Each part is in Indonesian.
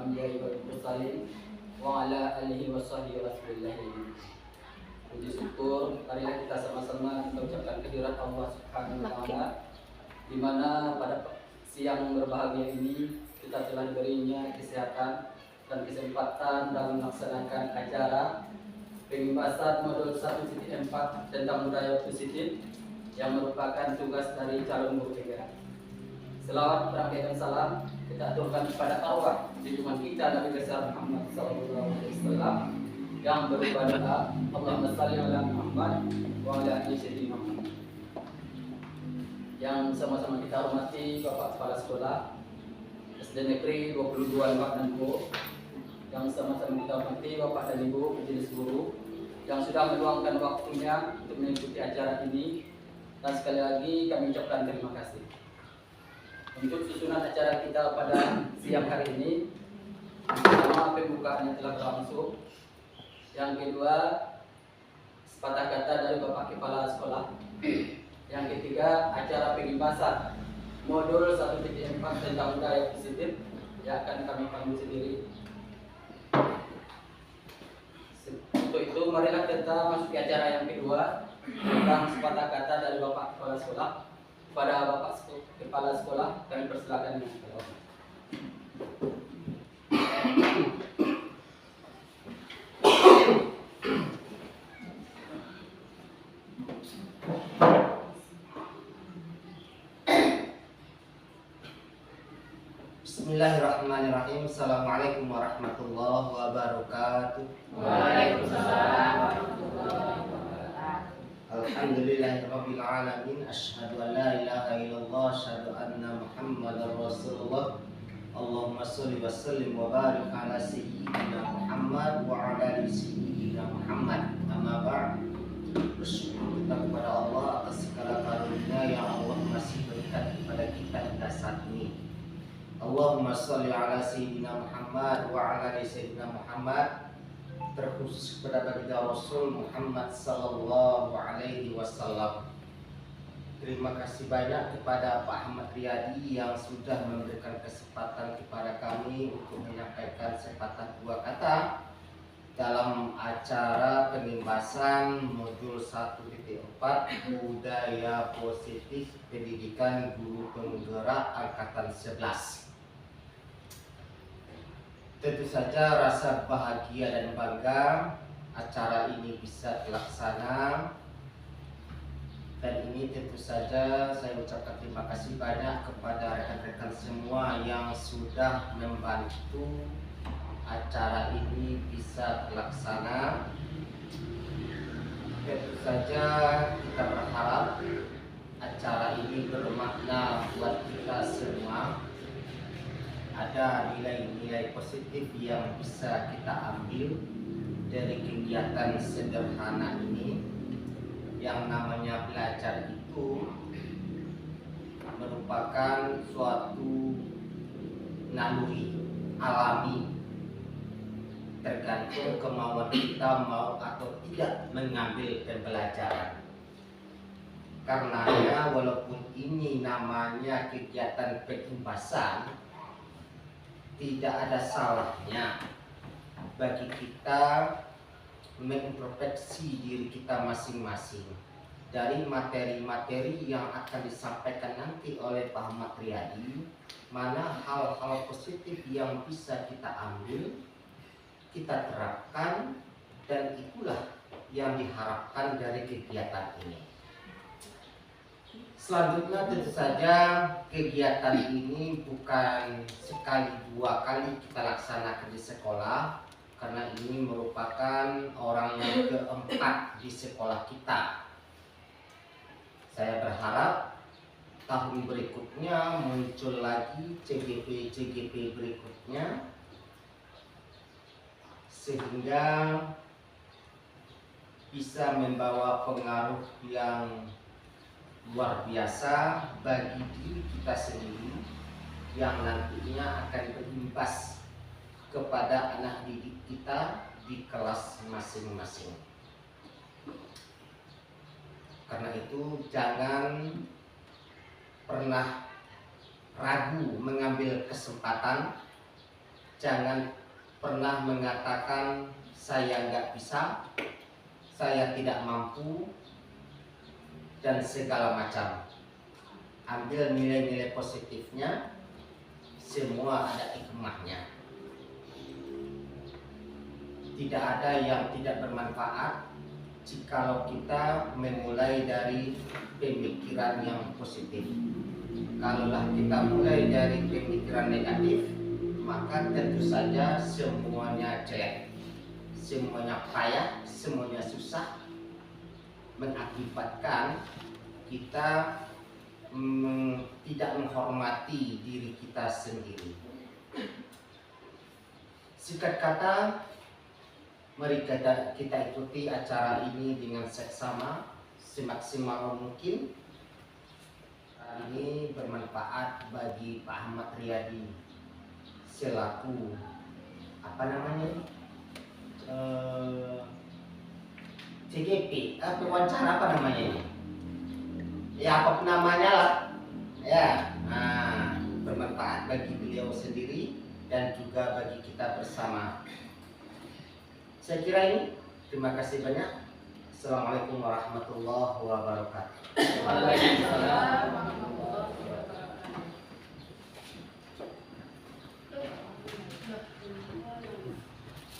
anbiya'i wal mursalin wa ala alihi wa sahbihi rasulillah. Puji syukur, marilah kita sama-sama kita ucapkan kehadirat Allah Subhanahu wa taala, di mana pada siang berbahagia ini kita telah diberinya kesehatan dan kesempatan dalam melaksanakan acara pembahasan modul 1.4 tentang budaya positif yang merupakan tugas dari calon guru PGA. Selawat berangkat dan salam kita aturkan kepada arwah junjungan kita Nabi besar Muhammad SAW yang berupa doa Allahumma shalli ala Muhammad wa ala ali sayyidina Muhammad. Yang sama-sama kita hormati Bapak Kepala Sekolah SD Negeri 22 Lembak Nampo, yang sama-sama kita hormati Bapak dan Ibu Majelis Guru yang sudah meluangkan waktunya untuk mengikuti acara ini, dan sekali lagi kami ucapkan terima kasih. Untuk susunan acara kita pada siang hari ini, pertama pembukaannya telah berlangsung. Yang kedua, sepatah kata dari Bapak Kepala Sekolah. Yang ketiga, acara pembahasan modul 1.4 tentang budaya positif yang akan kami panggil sendiri. Untuk itu, marilah kita masuk ke acara yang kedua tentang sepatah kata dari Bapak Kepala Sekolah. Pada Bapak Kepala Sekolah, kami persilakan dengan jawab. Bismillahirrahmanirrahim. Assalamualaikum warahmatullahi wabarakatuh. Waalaikumsalam warahmatullahi wabarakatuh. Alhamdulillahirabbil alamin. Asyhadu an la ilaha illallah, asyhadu anna Muhammadar Rasulullah. Allahumma shalli wa sallim wa barik ala sayyidina Muhammad wa ala ali sayyidina Muhammad. Amma ba'd. Bersyukur kita kepada Allah atas segala karunia yang Allah masih berikan kepada kita hingga saat ini. Allahumma sholli ala sayyidina Muhammad wa ala ali sayyidina Muhammad, terkhusus kepada baginda Rasul Muhammad sallallahu alaihi wasallam. Terima kasih banyak kepada Pak Ahmad Riyadi yang sudah memberikan kesempatan kepada kami untuk menyampaikan sepatah dua kata dalam acara pembahasan modul 1.4 budaya positif pendidikan guru penggerak angkatan 11. Tentu saja rasa bahagia dan bangga acara ini bisa terlaksana, dan ini tentu saja saya ucapkan terima kasih banyak kepada rekan-rekan semua yang sudah membantu acara ini bisa terlaksana. Tentu saja kita berharap acara ini bermakna buat kita semua. Ada nilai-nilai positif yang bisa kita ambil dari kegiatan sederhana ini. Yang namanya belajar itu merupakan suatu naluri alami, tergantung kemauan kita mau atau tidak mengambil pembelajaran. Karenanya walaupun ini namanya kegiatan pembahasan, tidak ada salahnya bagi kita mengintrospeksi diri kita masing-masing dari materi-materi yang akan disampaikan nanti oleh Pak Ahmad Riyadi. Mana hal-hal positif yang bisa kita ambil, kita terapkan, dan itulah yang diharapkan dari kegiatan ini. Selanjutnya tentu saja kegiatan ini bukan sekali dua kali kita laksanakan di sekolah, karena ini merupakan orang yang keempat di sekolah kita. Saya berharap tahun berikutnya muncul lagi CGP berikutnya, sehingga bisa membawa pengaruh yang luar biasa bagi diri kita sendiri, yang nantinya akan berimbas kepada anak didik kita di kelas masing-masing. Karena itu jangan pernah ragu mengambil kesempatan, jangan pernah mengatakan saya nggak bisa, saya tidak mampu, dan segala macam. Ambil nilai-nilai positifnya, semua ada hikmahnya. Tidak ada yang tidak bermanfaat jikalau kita memulai dari pemikiran yang positif. Kalaulah kita mulai dari pemikiran negatif, maka tentu saja semuanya jelek, semuanya payah, semuanya susah, mengakibatkan kita tidak menghormati diri kita sendiri. Singkat kata, mari kita ikuti acara ini dengan seksama, semaksimal mungkin. Ini bermanfaat bagi Pak Ahmad Riyadi selaku CGP, wawancara apa namanya ini? Ya apapun namanya lah. Ya, bermanfaat bagi beliau sendiri dan juga bagi kita bersama. Saya kira ini. Terima kasih banyak. Assalamualaikum warahmatullahi wabarakatuh. Waalaikumsalam.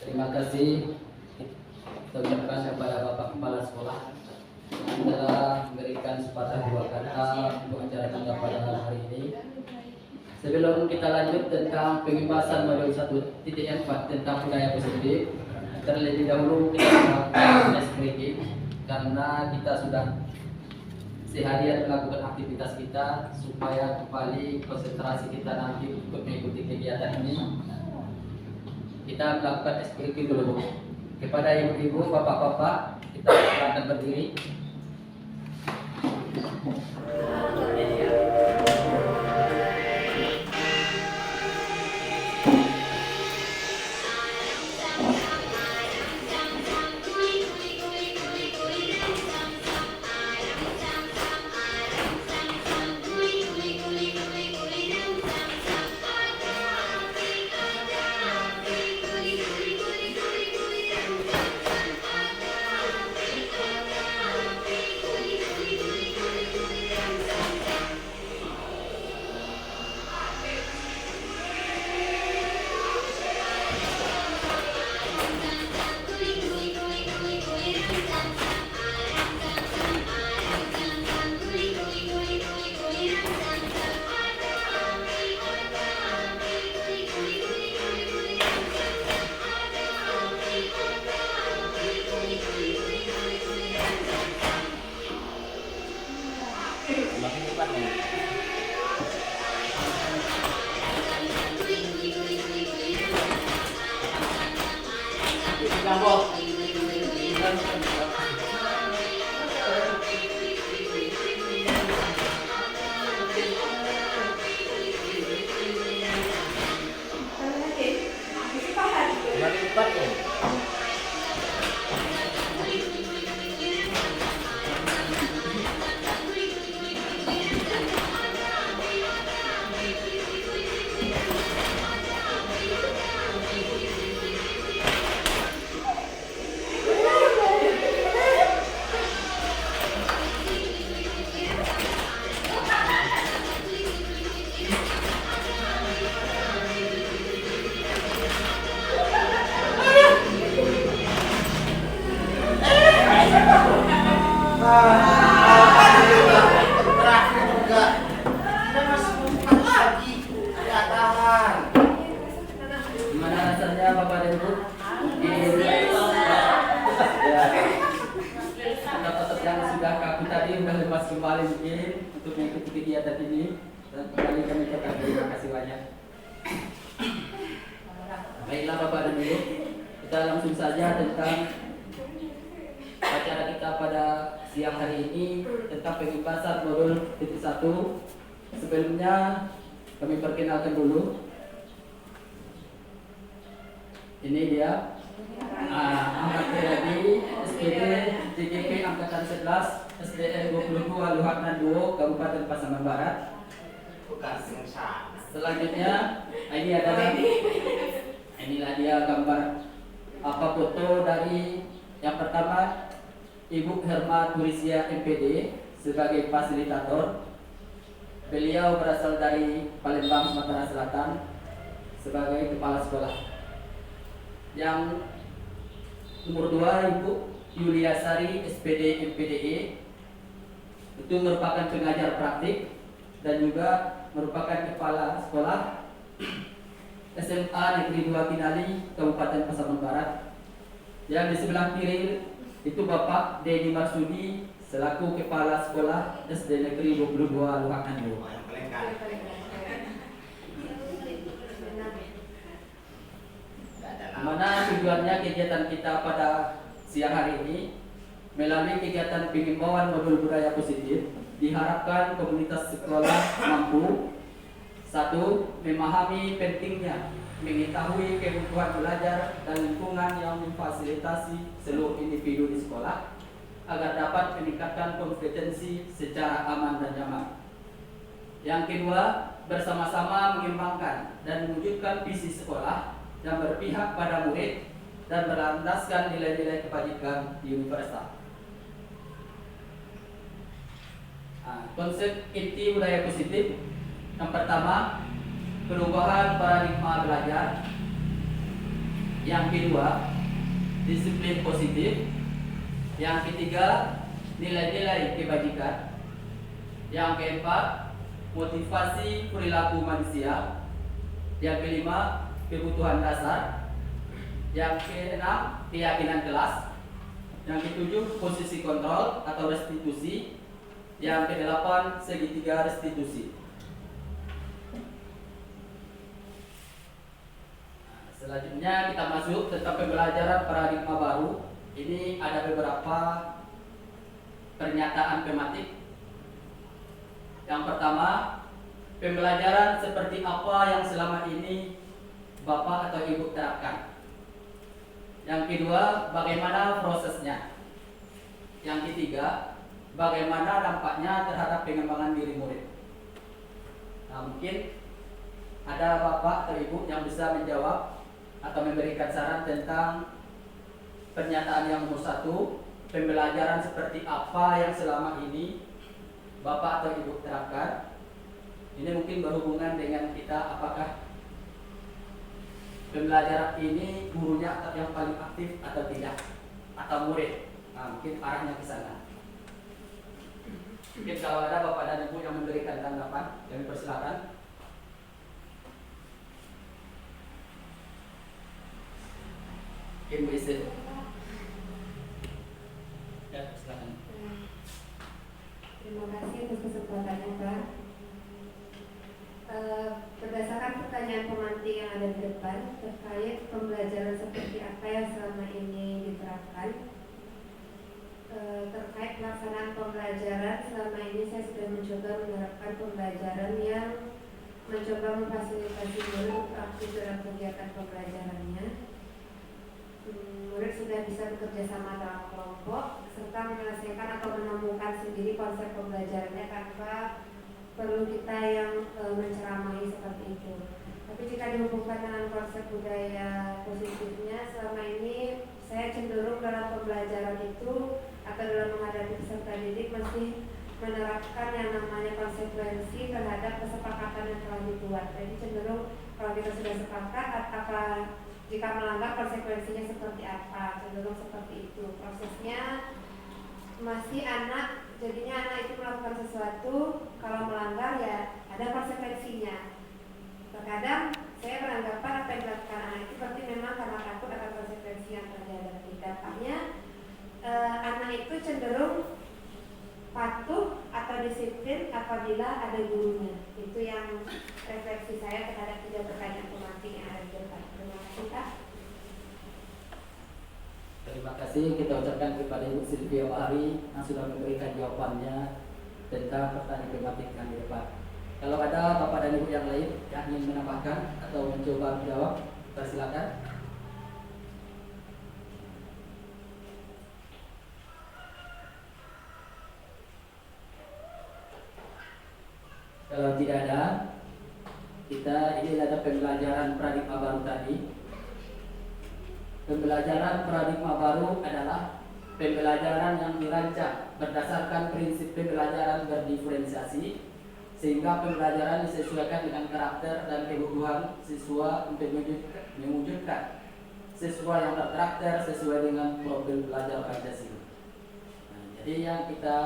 Terima kasih kita ucapkan kepada Bapak Kepala Sekolah yang telah memberikan sepatah dua kata untuk acara kita pada hari ini. Sebelum kita lanjut tentang pembebasan modul 1.4 tentang budaya positif, terlebih dahulu kita melakukan screening karena kita sudah seharian melakukan aktivitas kita supaya kembali konsentrasi kita nanti untuk mengikuti kegiatan ini. Kita melakukan screening dulu kepada ibu-ibu, bapak-bapak. Kita silakan berdiri. Baiklah Bapak dan Ibu, kita langsung saja tentang acara kita pada siang hari ini tentang pembebasan modul 1. Sebelumnya kami perkenalkan dulu. Ini dia Ahmad Riyadi, SPD JGP Angkatan 11, SDN 22 Luhana 2, Kabupaten Pasaman Barat. Bukan sengsa. Selanjutnya ini adalah Inilah dia gambar foto dari yang pertama Ibu Herma Turisia MPD sebagai fasilitator. Beliau berasal dari Palembang, Sumatera Selatan sebagai kepala sekolah. Yang nomor 2 Ibu Yulia Sari SPD MPDE, itu merupakan pengajar praktik dan juga merupakan kepala sekolah SMA Negeri 2 Kinali, Kabupaten Pasaman Barat. Yang di sebelah kiri itu Bapak Denny Marsudi selaku kepala sekolah SD Negeri 22 Luhak Ando. Mana tujuannya kegiatan kita pada siang hari ini, melalui kegiatan pengimbauan modul budaya positif, diharapkan komunitas sekolah mampu: 1. Memahami pentingnya mengetahui kebutuhan belajar dan lingkungan yang memfasilitasi seluruh individu di sekolah agar dapat meningkatkan kompetensi secara aman dan nyaman. Yang kedua, bersama-sama mengembangkan dan mewujudkan visi sekolah yang berpihak pada murid dan berlandaskan nilai-nilai kebajikan universal. Konsep inti budaya positif yang pertama, perubahan paradigma belajar. Yang kedua, disiplin positif. Yang ketiga, nilai-nilai kebajikan. Yang keempat, motivasi perilaku manusia. Yang kelima, kebutuhan dasar. Yang keenam, keyakinan kelas. Yang ketujuh, posisi kontrol atau restitusi. Yang kedelapan, segitiga restitusi. Selanjutnya kita masuk tentang pembelajaran paradigma baru. Ini ada beberapa pernyataan tematik. Yang pertama, pembelajaran seperti apa yang selama ini Bapak atau Ibu terapkan. Yang kedua, bagaimana prosesnya. Yang ketiga, bagaimana dampaknya terhadap pengembangan diri murid. Nah, mungkin ada Bapak atau Ibu yang bisa menjawab atau memberikan saran tentang pernyataan yang nomor 1, pembelajaran seperti apa yang selama ini Bapak atau Ibu terapkan. Ini mungkin berhubungan dengan kita, apakah pembelajaran ini gurunya yang paling aktif atau tidak, atau murid. Nah, mungkin arahnya ke sana. Mungkin kalau ada Bapak dan Ibu yang memberikan tanggapan, kami persilakan. Ibu Isi. Ya, silakan. Terima kasih atas kesempatannya, Pak. Berdasarkan pertanyaan pemantik yang ada di depan terkait pembelajaran seperti apa yang selama ini diterapkan, terkait pelaksanaan pembelajaran selama ini saya sudah mencoba menerapkan pembelajaran yang mencoba memfasilitasi murid untuk aktif dalam kegiatan pembelajarannya. Murid sudah bisa bekerja sama dalam kelompok serta menyelesaikan atau menemukan sendiri konsep pembelajarannya tanpa perlu kita yang menceramahi seperti itu. Tapi jika dihubungkan dengan konsep budaya positifnya, selama ini saya cenderung dalam pembelajaran itu atau dalam menghadapi peserta didik masih menerapkan yang namanya konsekuensi terhadap kesepakatan yang telah dibuat. Jadi cenderung kalau kita sudah sepakat, apa jika melanggar konsekuensinya seperti apa, cenderung seperti itu. Prosesnya masih anak, jadinya anak itu melakukan sesuatu, kalau melanggar ya ada konsekuensinya. Terkadang saya beranggapan apa yang dilakukan anak itu berarti memang karena takut akan konsekuensi yang terjadi. Dampaknya anak itu cenderung patuh atau disiplin apabila ada gurunya. Itu yang refleksi saya terhadap 3 pertanyaan pemantik yang ada di depan. Terima kasih, Kak. Terima kasih kita ucapkan kepada Ibu Sylvia Bahari yang sudah memberikan jawabannya tentang pertanyaan tematik yang di depan. Kalau ada Bapak dan Ibu yang lain yang ingin menambahkan atau mencoba menjawab, silakan. Kalau tidak ada, kita ini ada pembelajaran paradigma baru tadi. Pembelajaran paradigma baru adalah pembelajaran yang dirancang berdasarkan prinsip pembelajaran berdiferensiasi, sehingga pembelajaran disesuaikan dengan karakter dan kebutuhan siswa untuk mewujudkan siswa yang berkarakter sesuai dengan profil belajar Pancasila. Nah, jadi yang kita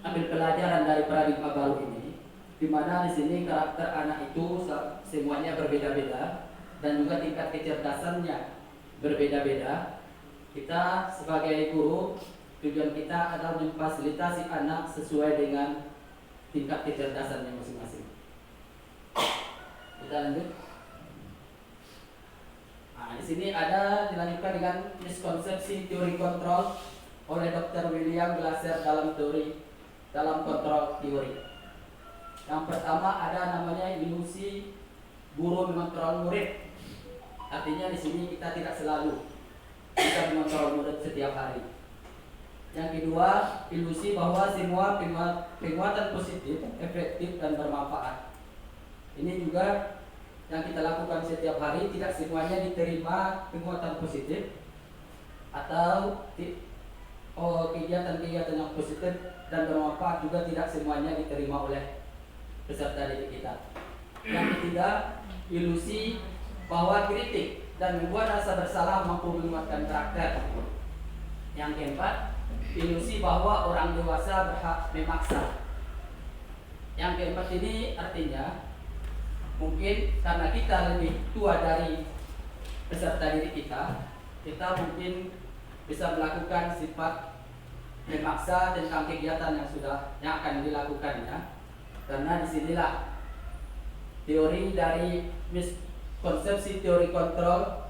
ambil pelajaran dari paradigma baru ini, di mana di sini karakter anak itu semuanya berbeda-beda dan juga tingkat kecerdasannya berbeda-beda. Kita sebagai guru, tujuan kita adalah memfasilitasi anak sesuai dengan tingkat kecerdasannya masing-masing. Kita lanjut. Nah, di sini ada dilanjutkan dengan miskonsepsi teori kontrol oleh Dr. William Glasser dalam kontrol teori. Yang pertama ada namanya ilusi guru mengontrol murid. Artinya di sini kita tidak selalu bisa mengontrol murid setiap hari. Yang kedua, ilusi bahwa semua penguatan positif, efektif dan bermanfaat. Ini juga yang kita lakukan setiap hari, tidak semuanya diterima penguatan positif atau kegiatan-kegiatan yang positif dan bermanfaat juga tidak semuanya diterima oleh peserta didik kita. Yang ketiga, ilusi bahwa kritik dan membuat rasa bersalah mampu menguatkan karakter. Yang keempat, ilusi bahwa orang dewasa berhak memaksa. Yang keempat ini artinya mungkin karena kita lebih tua dari peserta didik kita mungkin bisa melakukan sifat memaksa tentang kegiatan yang akan dilakukannya. Karena disinilah teori dari konsepsi teori kontrol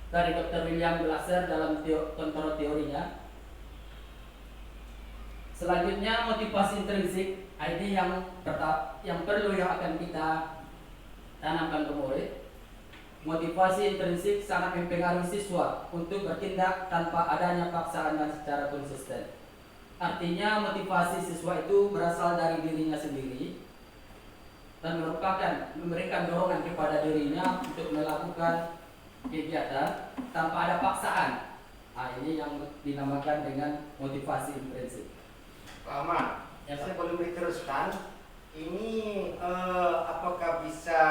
dari Dr. William Glasser dalam kontrol teorinya. Selanjutnya motivasi intrinsik, ini yang perlu yang akan kita tanamkan ke murid. Motivasi intrinsik sangat mempengaruhi siswa untuk bertindak tanpa adanya paksaan dan secara konsisten. Artinya motivasi siswa itu berasal dari dirinya sendiri dan memberikan dorongan kepada dirinya untuk melakukan kegiatan tanpa ada paksaan. Nah, ini yang dinamakan dengan motivasi intrinsik. Lama, Ya, saya boleh diteruskan. Ini apakah bisa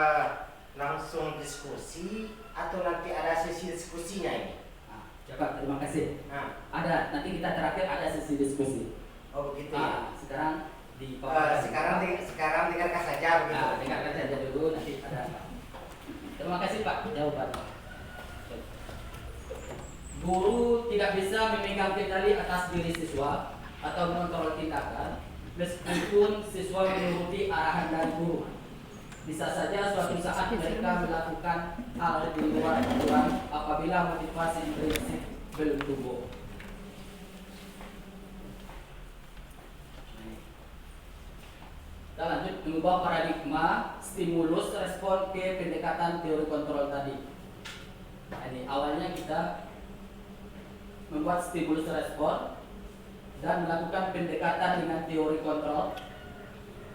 langsung diskusi atau nanti ada sesi diskusinya ini? Nah, coba terima kasih. Nah, Ada, nanti kita terakhir ada sesi diskusi. oh begitu ya. Sekarang di Sekarang dengarkan saja begitu. Nah, dengarkan saja dulu, nanti ada. Terima kasih Pak jawabannya. Guru tidak bisa memegang kendali atas diri siswa atau mengontrol tindakan meskipun siswa menuruti arahan dari guru. Bisa saja suatu saat mereka melakukan hal di luar aturan apabila motivasi intrinsik belum tumbuh. Kita lanjut mengubah paradigma stimulus respon ke pendekatan teori kontrol tadi. Nah, ini awalnya kita membuat stimulus respon dan melakukan pendekatan dengan teori kontrol,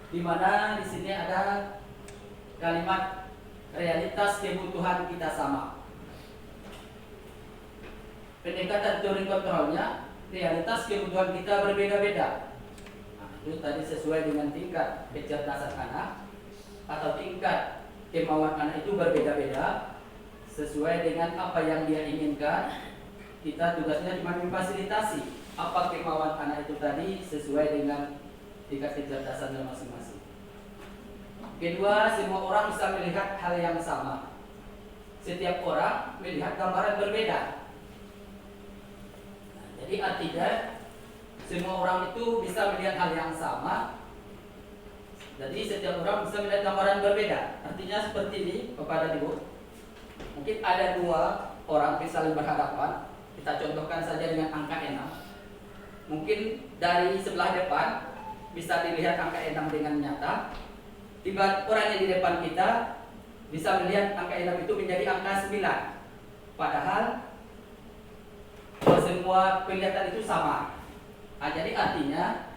di mana di sini ada kalimat realitas kebutuhan kita sama. Pendekatan teori kontrolnya, realitas kebutuhan kita berbeda-beda. Itu tadi sesuai dengan tingkat kecerdasan anak atau tingkat kemauan anak itu berbeda-beda sesuai dengan apa yang dia inginkan. Kita tugasnya cuma memfasilitasi apa kemauan anak itu tadi sesuai dengan tingkat kecerdasannya masing-masing. Kedua, semua orang bisa melihat hal yang sama. Setiap orang melihat gambaran berbeda. Nah, jadi artinya semua orang itu bisa melihat hal yang sama. Jadi setiap orang bisa melihat gambaran berbeda. Artinya seperti ini, kepada Ibu. Mungkin ada dua orang saling berhadapan. Kita contohkan saja dengan angka 6. Mungkin dari sebelah depan bisa dilihat angka 6 dengan nyata. Tiba orang yang di depan kita bisa melihat angka 6 itu menjadi angka 9. Padahal semua penglihatan itu sama. Nah, jadi artinya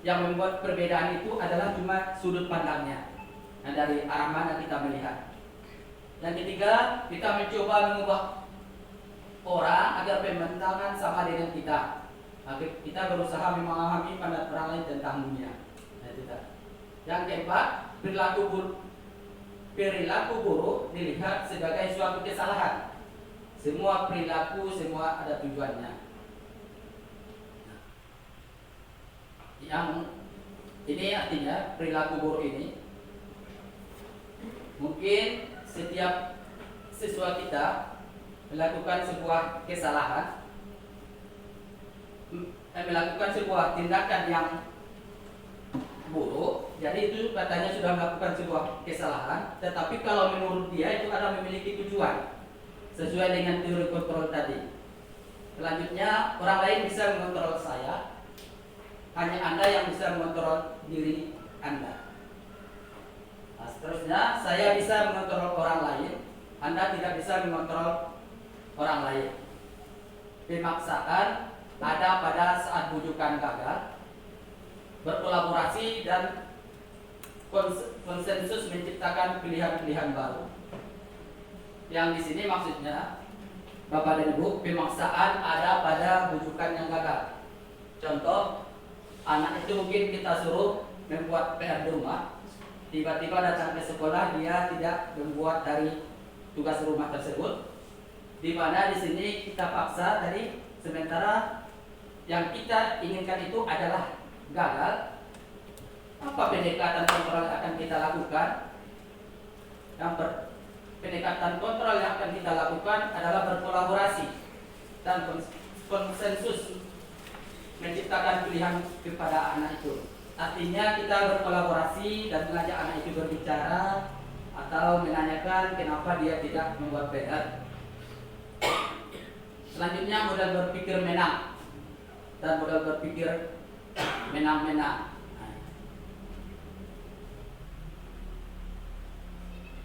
yang membuat perbedaan itu adalah cuma sudut pandangnya. Nah, dari arah mana kita melihat. Yang ketiga, kita mencoba mengubah orang agar pemandangan sama dengan kita. Agar kita berusaha memahami pandangan orang lain tentang dunia. Nah, itu tadi. Yang keempat, perilaku buruk dilihat sebagai suatu kesalahan. Semua perilaku semua ada tujuannya. Yang ini artinya perilaku buruk ini mungkin setiap siswa kita melakukan sebuah kesalahan, melakukan sebuah tindakan yang buruk, jadi itu katanya sudah melakukan sebuah kesalahan. Tetapi kalau menurut dia itu ada memiliki tujuan sesuai dengan teori kontrol tadi. Selanjutnya, orang lain bisa mengontrol saya, hanya Anda yang bisa mengontrol diri Anda. Nah, seterusnya, saya bisa mengontrol orang lain, Anda tidak bisa mengontrol orang lain. Pemaksaan ada pada saat bujukan gagal, berkolaborasi dan konsensus menciptakan pilihan-pilihan baru. Yang di sini maksudnya, Bapak dan Ibu, pemaksaan ada pada bujukan yang gagal. Contoh, anak itu mungkin kita suruh membuat PR di rumah, tiba-tiba datang ke sekolah dia tidak membuat dari tugas rumah tersebut, di mana di sini kita paksa tadi, sementara yang kita inginkan itu adalah gagal. Apa pendekatan kontrol yang akan kita lakukan? Pendekatan kontrol yang akan kita lakukan adalah berkolaborasi dan konsensus menciptakan pilihan kepada anak itu. Artinya kita berkolaborasi dan mengajak anak itu berbicara atau menanyakan kenapa dia tidak membuat PR. Selanjutnya, modal berpikir menang dan modal berpikir menang-menang.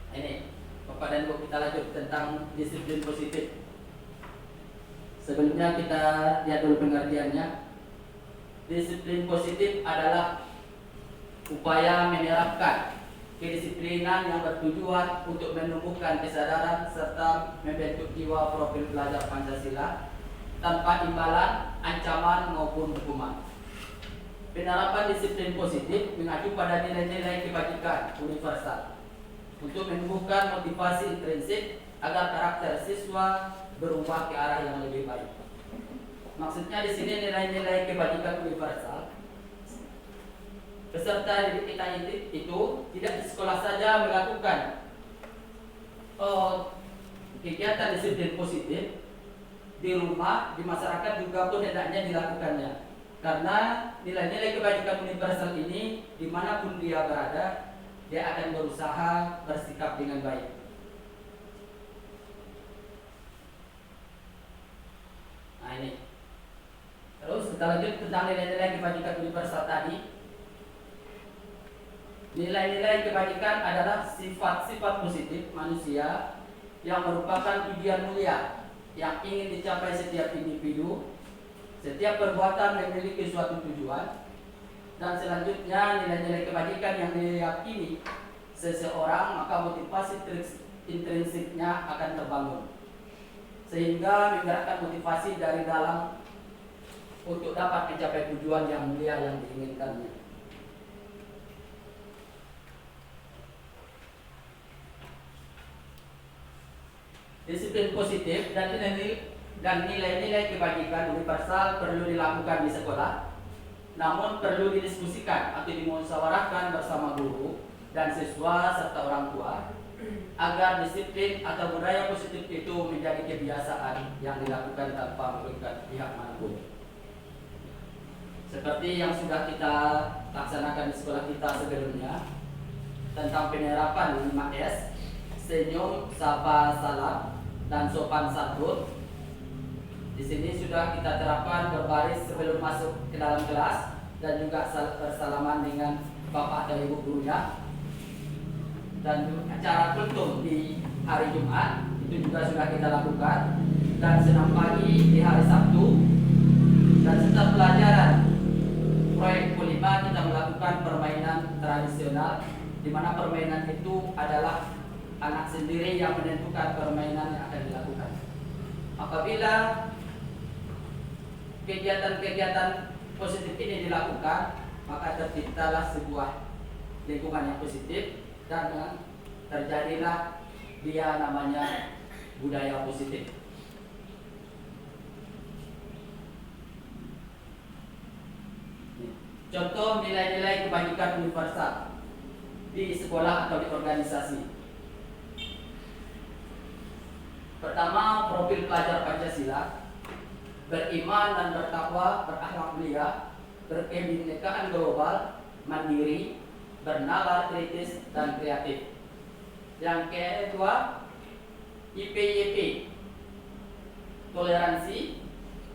Ini Bapak dan Ibu, kita lanjut tentang disiplin positif. Sebelumnya kita lihat dulu pengertiannya. Disiplin positif adalah upaya menerapkan kedisiplinan yang bertujuan untuk menumbuhkan kesadaran serta membentuk jiwa profil belajar Pancasila tanpa imbalan, ancaman maupun hukuman. Penerapan disiplin positif mengacu pada nilai-nilai kebajikan universal untuk menumbuhkan motivasi intrinsik agar karakter siswa berubah ke arah yang lebih baik. Maksudnya di sini nilai-nilai kebajikan universal. Peserta didik kita itu tidak di sekolah saja melakukan kegiatan disiplin positif, di rumah, di masyarakat juga pun hendaknya dilakukannya. Karena nilai-nilai kebajikan universal ini dimanapun dia berada, dia akan berusaha bersikap dengan baik. Nah ini. Terus kita lanjut tentang nilai-nilai kebajikan universal tadi. Nilai-nilai kebajikan adalah sifat-sifat positif manusia yang merupakan tujuan mulia yang ingin dicapai setiap individu. Setiap perbuatan memiliki suatu tujuan. Dan selanjutnya, nilai-nilai kebajikan yang diyakini seseorang, maka motivasi intrinsiknya akan terbangun, sehingga menggerakkan motivasi dari dalam untuk dapat mencapai tujuan yang mulia yang diinginkannya. Disiplin positif dan nilai-nilai kebajikan universal perlu dilakukan di sekolah, namun perlu didiskusikan atau dimusyawarahkan bersama guru dan siswa serta orang tua agar disiplin atau budaya positif itu menjadi kebiasaan yang dilakukan tanpa merugikan pihak manapun. Seperti yang sudah kita laksanakan di sekolah kita sebelumnya tentang penerapan 5S, senyum, sapa, salam, dan sopan santun. Di sini sudah kita terapkan berbaris sebelum masuk ke dalam kelas dan juga bersalaman dengan bapak dan ibu gurunya. Dan acara kultum di hari Jumat itu juga sudah kita lakukan, dan senam pagi di hari Sabtu. Dan setelah pelajaran proyek Kulima kita melakukan permainan tradisional, di mana permainan itu adalah anak sendiri yang menentukan permainan yang akan dilakukan. Apabila kegiatan-kegiatan positif ini dilakukan, maka terciptalah sebuah lingkungan yang positif dan terjadilah dia namanya budaya positif. Contoh nilai-nilai kebajikan universal di sekolah atau di organisasi. Pertama, profil pelajar Pancasila, beriman dan bertakwa, berakhlak mulia, berkebinekaan global, mandiri, bernalar kritis dan kreatif. Yang kedua, IPYP, toleransi,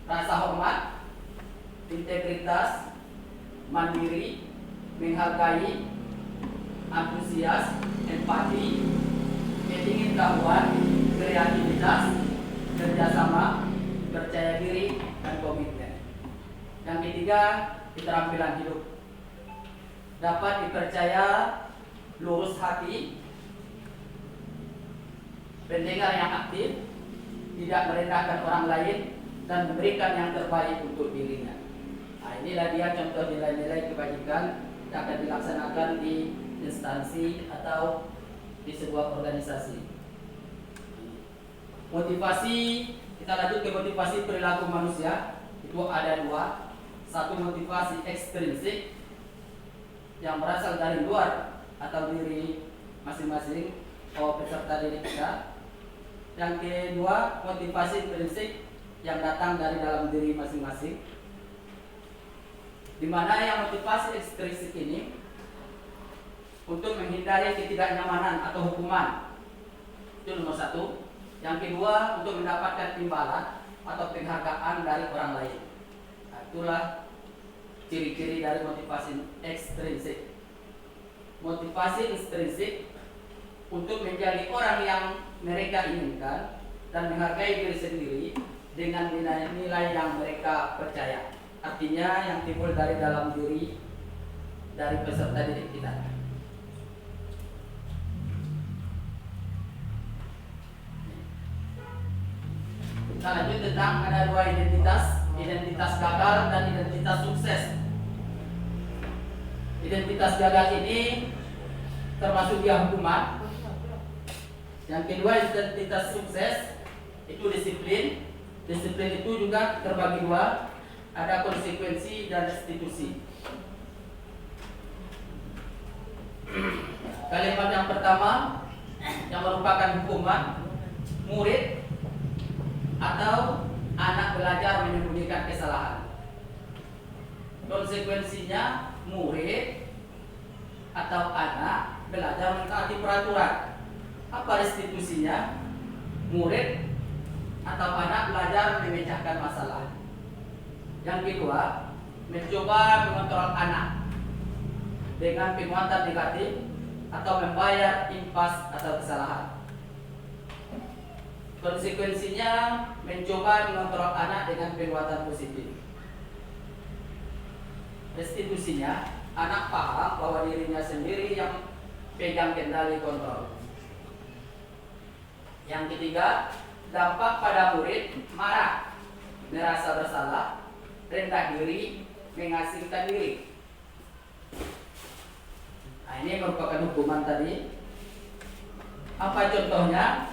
rasa hormat, integritas, mandiri, menghargai, antusias, empati, ketidaktahuan, kreativitas, kerjasama, percaya diri, dan komitmen. Yang ketiga, keterampilan hidup, dapat dipercaya, lurus hati, pendengar yang aktif, tidak merendahkan orang lain, dan memberikan yang terbaik untuk dirinya. Nah, inilah dia contoh nilai-nilai kebajikan yang akan dilaksanakan di instansi atau di sebuah organisasi. Motivasi, kita lanjut ke motivasi perilaku manusia. Itu ada dua. Satu, motivasi ekstrinsik yang berasal dari luar atau diri masing-masing peserta didik kita. Yang kedua, motivasi intrinsik yang datang dari dalam diri masing-masing, di mana yang motivasi ekstrinsik ini untuk menghindari ketidaknyamanan atau hukuman, itu nomor satu. Yang kedua, untuk mendapatkan imbalan atau penghargaan dari orang lain. Nah, itulah ciri-ciri dari motivasi ekstrinsik. Motivasi ekstrinsik untuk menjadi orang yang mereka inginkan dan menghargai diri sendiri dengan nilai-nilai yang mereka percaya. Artinya yang timbul dari dalam diri dari peserta didik kita. Kita lanjut tentang ada dua identitas, identitas gagal dan identitas sukses. Identitas gagal ini termasuk dia hukuman. Yang kedua, identitas sukses itu disiplin. Disiplin itu juga terbagi dua, ada konsekuensi dan restitusi. Kalimat yang pertama yang merupakan hukuman, murid atau anak belajar menyembunyikan kesalahan. Konsekuensinya, murid atau anak belajar mentaati peraturan. Apa restitusinya? Murid atau anak belajar memecahkan masalah. Yang kedua, mencoba mengontrol anak dengan penguatan negatif atau membayar impas atau kesalahan. Konsekuensinya, mencoba mengontrol anak dengan penguatan positif. Restitusinya, anak paham bahwa dirinya sendiri yang pegang kendali kontrol. Yang ketiga, dampak pada murid marah, merasa bersalah, rendah diri, mengasingkan diri. Nah, ini merupakan hukuman tadi. Apa contohnya?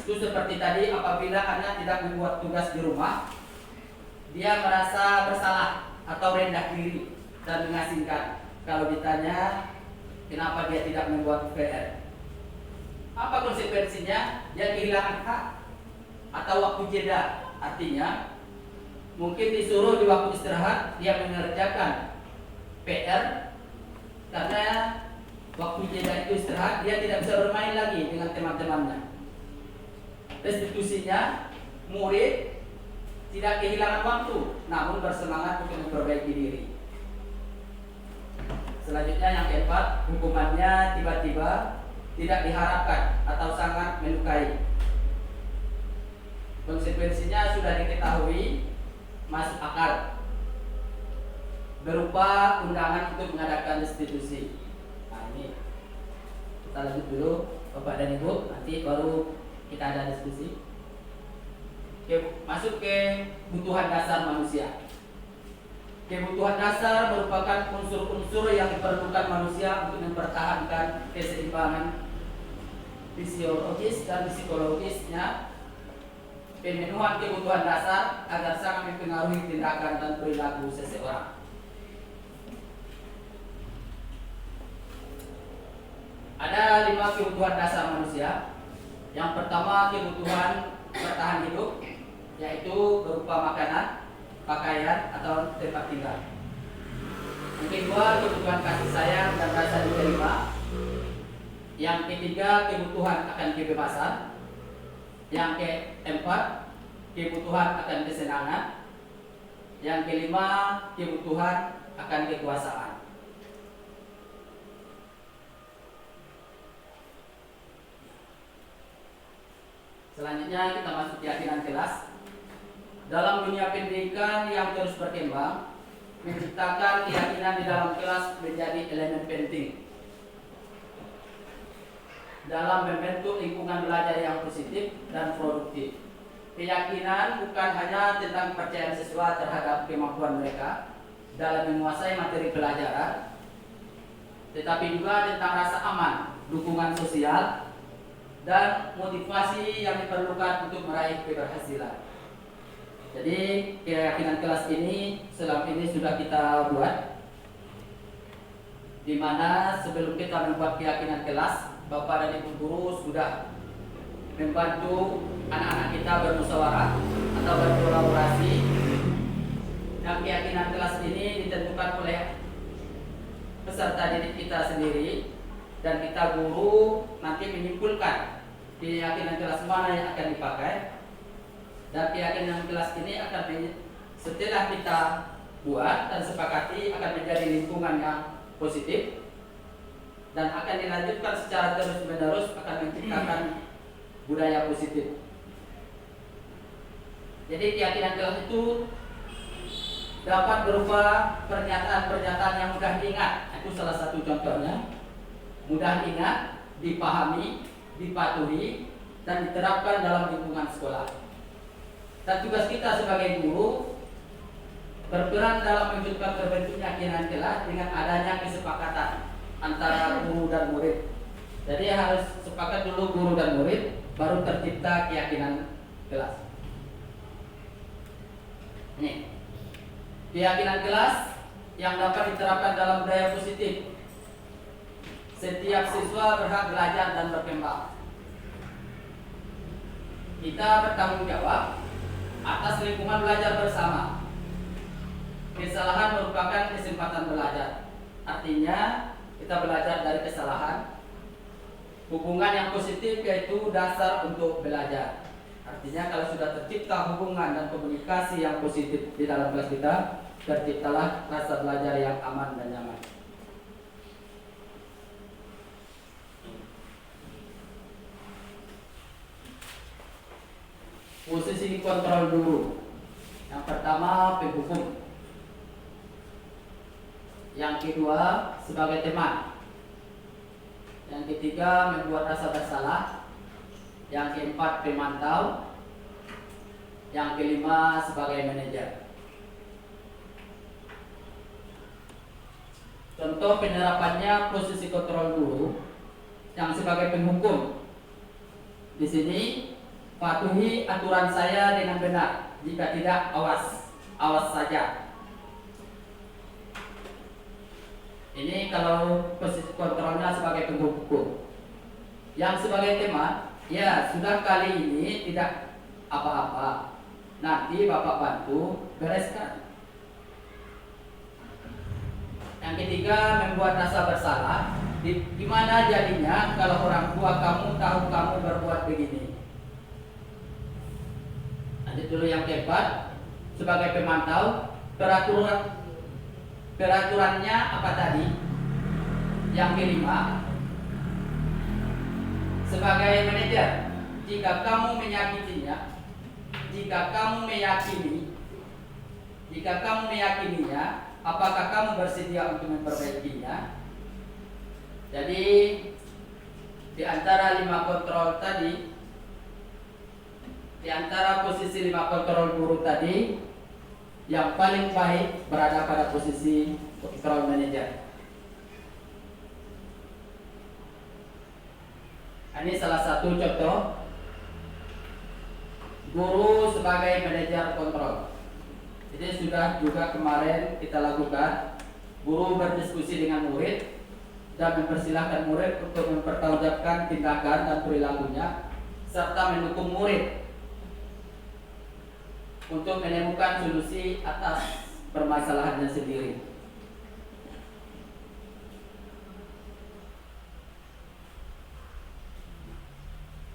Itu seperti tadi, apabila anak tidak membuat tugas di rumah, dia merasa bersalah atau rendah diri dan mengasingkan. Kalau ditanya kenapa dia tidak membuat PR, apa konsekuensinya? Dia kehilangan hak atau waktu jeda. Artinya mungkin disuruh di waktu istirahat dia mengerjakan PR, karena waktu jeda itu istirahat, dia tidak bisa bermain lagi dengan teman-temannya. Restitusinya, murid tidak kehilangan waktu, namun bersemangat untuk memperbaiki diri. Selanjutnya yang keempat, hukumannya tiba-tiba, tidak diharapkan atau sangat melukai. Konsekuensinya sudah diketahui, masuk akal, berupa undangan untuk mengadakan restitusi. Nah, ini Kita lanjut dulu Bapak dan Ibu, nanti baru kita ada diskusi. Oke, masuk ke kebutuhan dasar manusia. Kebutuhan dasar merupakan unsur-unsur yang diperlukan manusia untuk mempertahankan keseimbangan fisiologis dan psikologisnya. Pemenuhan kebutuhan dasar agar sangat mempengaruhi tindakan dan perilaku seseorang. Ada 5 kebutuhan dasar manusia. Yang pertama kebutuhan bertahan hidup, yaitu berupa makanan, pakaian, atau tempat tinggal. Yang kedua kebutuhan kasih sayang dan rasa diterima. Yang ketiga kebutuhan akan kebebasan. Yang keempat kebutuhan akan kesenangan. Yang kelima kebutuhan akan kekuasaan. Selanjutnya kita masuk keyakinan kelas. Dalam dunia pendidikan yang terus berkembang, menciptakan keyakinan di dalam kelas menjadi elemen penting dalam membentuk lingkungan belajar yang positif dan produktif. Keyakinan bukan hanya tentang kepercayaan siswa terhadap kemampuan mereka dalam menguasai materi pelajaran, tetapi juga tentang rasa aman, dukungan sosial, dan motivasi yang diperlukan untuk meraih keberhasilan. Jadi keyakinan kelas ini selama ini sudah kita buat, di mana sebelum kita membuat keyakinan kelas, Bapak dan Ibu guru sudah membantu anak-anak kita bermusyawarah atau berkolaborasi. Dan keyakinan kelas ini ditentukan oleh peserta didik kita sendiri, dan kita guru nanti menyimpulkan keyakinan kelas mana yang akan dipakai. Dan keyakinan kelas ini akan setelah kita buat dan sepakati akan menjadi lingkungan yang positif dan akan dilanjutkan secara terus-menerus, akan menciptakan budaya positif. Jadi keyakinan kelas itu dapat berupa pernyataan-pernyataan yang mudah diingat. Itu salah satu contohnya. Mudah ingat, dipahami, dipatuhi, dan diterapkan dalam lingkungan sekolah. Dan tugas kita sebagai guru berperan dalam mewujudkan terbentuknya keyakinan kelas dengan adanya kesepakatan antara guru dan murid. Jadi harus sepakat dulu guru dan murid, baru tercipta keyakinan kelas. Ini keyakinan kelas yang dapat diterapkan dalam budaya positif. Setiap siswa berhak belajar dan berkembang. Kita bertanggung jawab atas lingkungan belajar bersama. Kesalahan merupakan kesempatan belajar. Artinya kita belajar dari kesalahan. Hubungan yang positif yaitu dasar untuk belajar. Artinya kalau sudah tercipta hubungan dan komunikasi yang positif di dalam kelas kita, terciptalah rasa belajar yang aman dan nyaman. Posisi kontrol dulu. Yang pertama penghukum. Yang kedua sebagai teman. Yang ketiga membuat rasa bersalah. Yang keempat pemantau. Yang kelima sebagai manajer. Contoh penerapannya posisi kontrol dulu. Yang sebagai penghukum. Di sini patuhi aturan saya dengan benar. Jika tidak, awas saja. Ini kalau posisi kontrolnya sebagai penghukum. Yang sebagai teman, ya sudah kali ini tidak apa-apa. Nanti Bapak bantu bereskan. Yang ketiga, membuat rasa bersalah. Gimana jadinya kalau orang tua kamu tahu kamu berbuat begini? Lanjut dulu yang keempat, sebagai pemantau, peraturannya apa tadi? Yang kelima, sebagai manajer, jika kamu menyakitinya, jika kamu meyakininya, apakah kamu bersedia untuk memperbaikinya? Jadi Di antara 5 kontrol tadi, di antara posisi 5 kontrol guru tadi, yang paling baik berada pada posisi kontrol manager. Ini salah satu contoh guru sebagai manajer kontrol. Jadi sudah juga kemarin kita lakukan, guru berdiskusi dengan murid dan mempersilahkan murid untuk mempertanggungjawabkan tindakan dan perilakunya serta mendukung murid untuk menemukan solusi atas permasalahannya sendiri.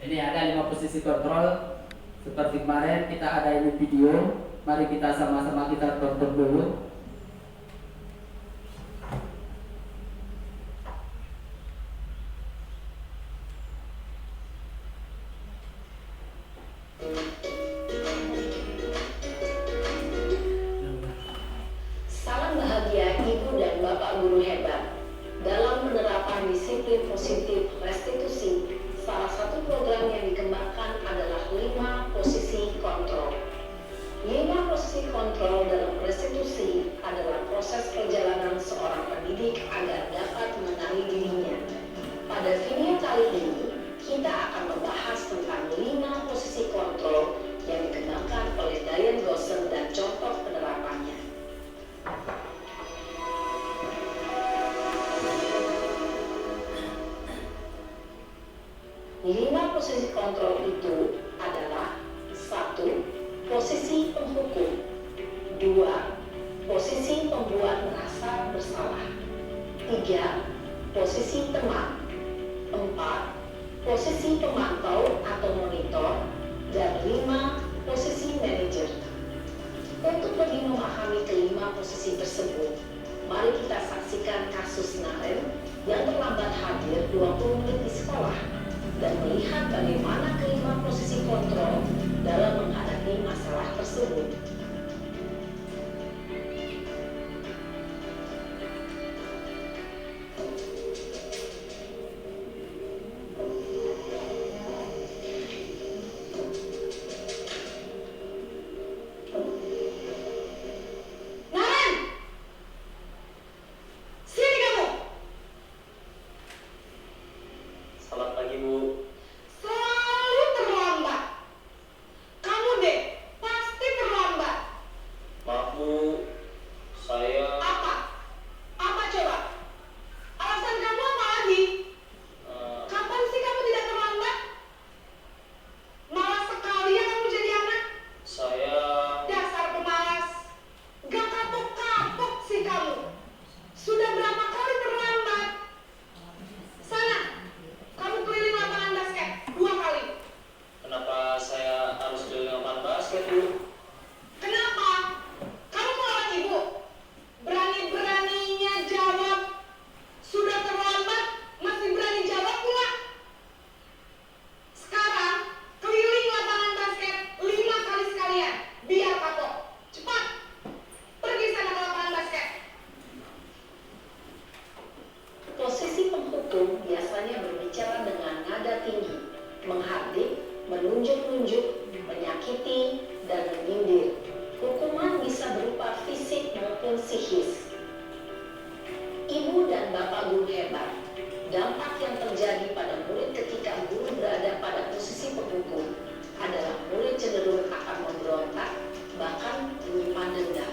Ini ada 5 posisi kontrol. Seperti kemarin kita ada ini video. Mari kita sama-sama kita tonton dulu. Salam bahagia Ibu dan Bapak guru hebat. Dalam penerapan disiplin positif restitusi, salah satu program yang dikembangkan adalah 5 posisi kontrol. 5 posisi kontrol dalam restitusi adalah proses perjalanan seorang pendidik agar dapat mengenali dirinya. Pada video kali ini, kita akan membahas tentang 5 posisi kontrol yang dikembangkan oleh Diane Gosson dan contoh penerapannya. 5 posisi kontrol itu adalah 1. Posisi penghukum, 2. Posisi pembuat merasa bersalah, 3. Posisi teman, 4. Posisi pemantau atau monitor, dan 5. Posisi manajer. Untuk lebih memahami kelima posisi tersebut, mari kita saksikan kasus Naren yang terlambat hadir 20 menit di sekolah dan melihat bagaimana kelima posisi kontrol dalam menghadapi masalah tersebut. Selamat pagi, Bu. Selalu terlambat. Kamu deh, pasti terlambat. Maaf, Bu. Saya Apa? Apa coba? Alasan kamu apa lagi? Kapan sih kamu tidak terlambat? Malas sekali ya kamu jadi anak. saya Dasar pemalas. Gak kapok-kapok sih kamu. Sudah berapa kali terlambat? Sana, kamu keliling lapangan basket 2 kali. kenapa saya harus keliling lapangan basket, Bu? Kenapa? Kamu mau lawan ibu? Berani-beraninya jawab. Sudah terlambat, masih berani jawab pula. Sekarang, keliling lapangan basket 5 kali sekalian. Biar kapok. Cepat. Pergi sana ke lapangan basket. Posisi penghukum biasanya berbicara dengan nada tinggi, menghardik, menunjuk-nunjuk, menyakiti, dan menyindir. Hukuman bisa berupa fisik maupun psikis. Ibu dan Bapak guru hebat, dampak yang terjadi pada murid ketika guru berada pada posisi penghukum adalah murid cenderung akan memberontak, bahkan menyimpan dendam.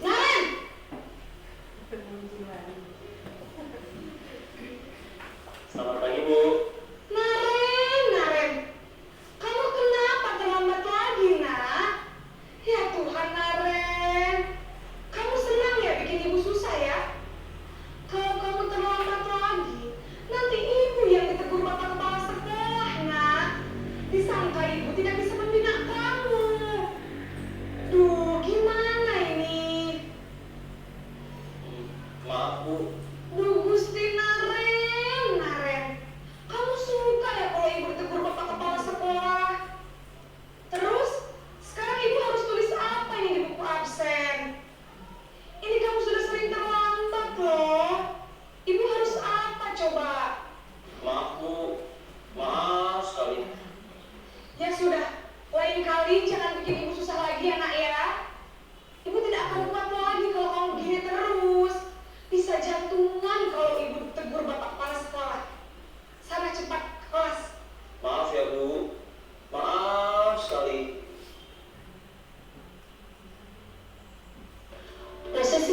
Naren! Selamat pagi, Bu. Naren, kamu kenapa terlambat lagi, nak? Ya Tuhan, Naren, kamu senang ya bikin ibu susah ya? Kalau kamu terlambat lagi, nanti ibu yang ditegur bapak kepala sekolah, nak. Disangka ibu tidak bisa membina kamu. Duh, gimana ini? Maaf, Bu.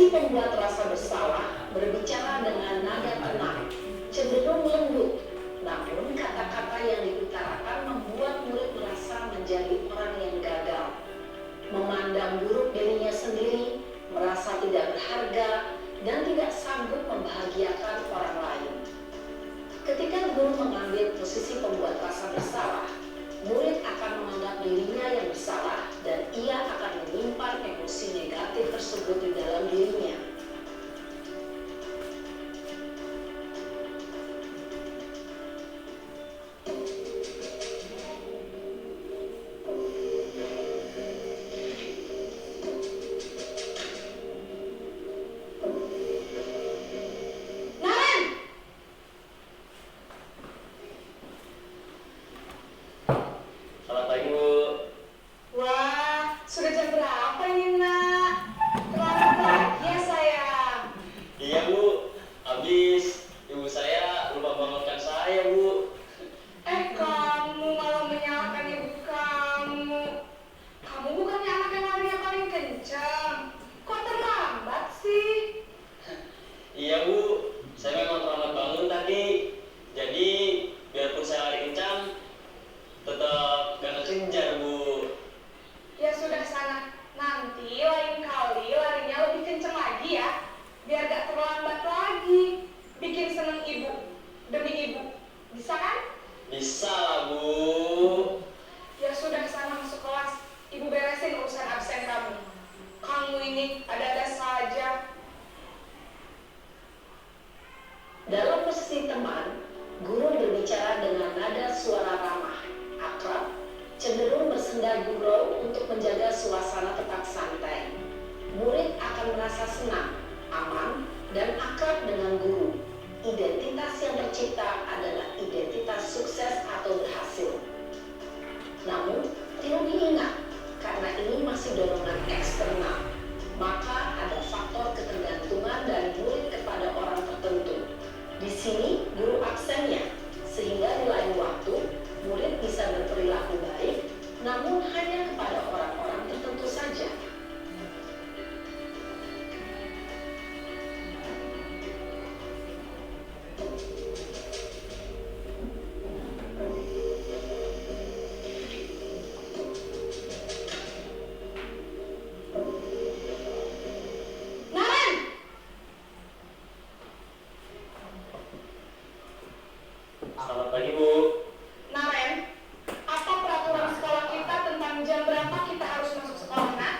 Posisi pembuat rasa bersalah berbicara dengan nada tenang, cenderung lembut. Namun kata-kata yang diutarakan membuat murid merasa menjadi orang yang gagal, memandang buruk dirinya sendiri, merasa tidak berharga, dan tidak sanggup membahagiakan orang lain. Ketika guru mengambil posisi pembuat rasa bersalah, murid akan menganggap dirinya yang bersalah dan ia akan menyimpan emosi negatif tersebut di dalam dirinya. Selamat pagi, Bu. Wah, sudah jam berapa ini, Nak? Terlambat lagi ya, sayang. Iya, Bu. Habis ibu saya lupa bangunkan saya, Bu. Kamu malah menyalahkan ibu kamu. Kamu bukannya anak yang larinya paling kencang. Kok terlambat sih? Iya, Bu. Saya memang terlambat bangun tadi. Jadi, biarpun saya lari kencang, tetap gak kekejar, Bu. Ya sudah sana. Nanti lain kali larinya lebih kencang lagi ya. Biar gak terlambat lagi. Bikin seneng ibu. Demi ibu. Bisa kan? Bisa lah, Bu. Ya sudah sana masuk kelas. Ibu beresin urusan absen kamu. Kamu ini ada-ada saja. Dalam posisi teman, guru berbicara dengan nada suara ramah, akrab, cenderung bersenda gurau untuk menjaga suasana tetap santai. Murid akan merasa senang, aman, dan akrab dengan guru. Identitas yang tercipta adalah identitas sukses atau berhasil. Namun, perlu diingat, karena ini masih dorongan eksternal, maka ada faktor ketergantungan dari murid kepada orang tertentu. Di sini, guru absennya, sehingga di lain waktu, murid bisa berperilaku baik, namun hanya kepada orang-orang tertentu saja. Naren! Selamat pagi, Bu. Naren, apa peraturan sekolah kita tentang jam berapa kita harus masuk sekolah, Nak?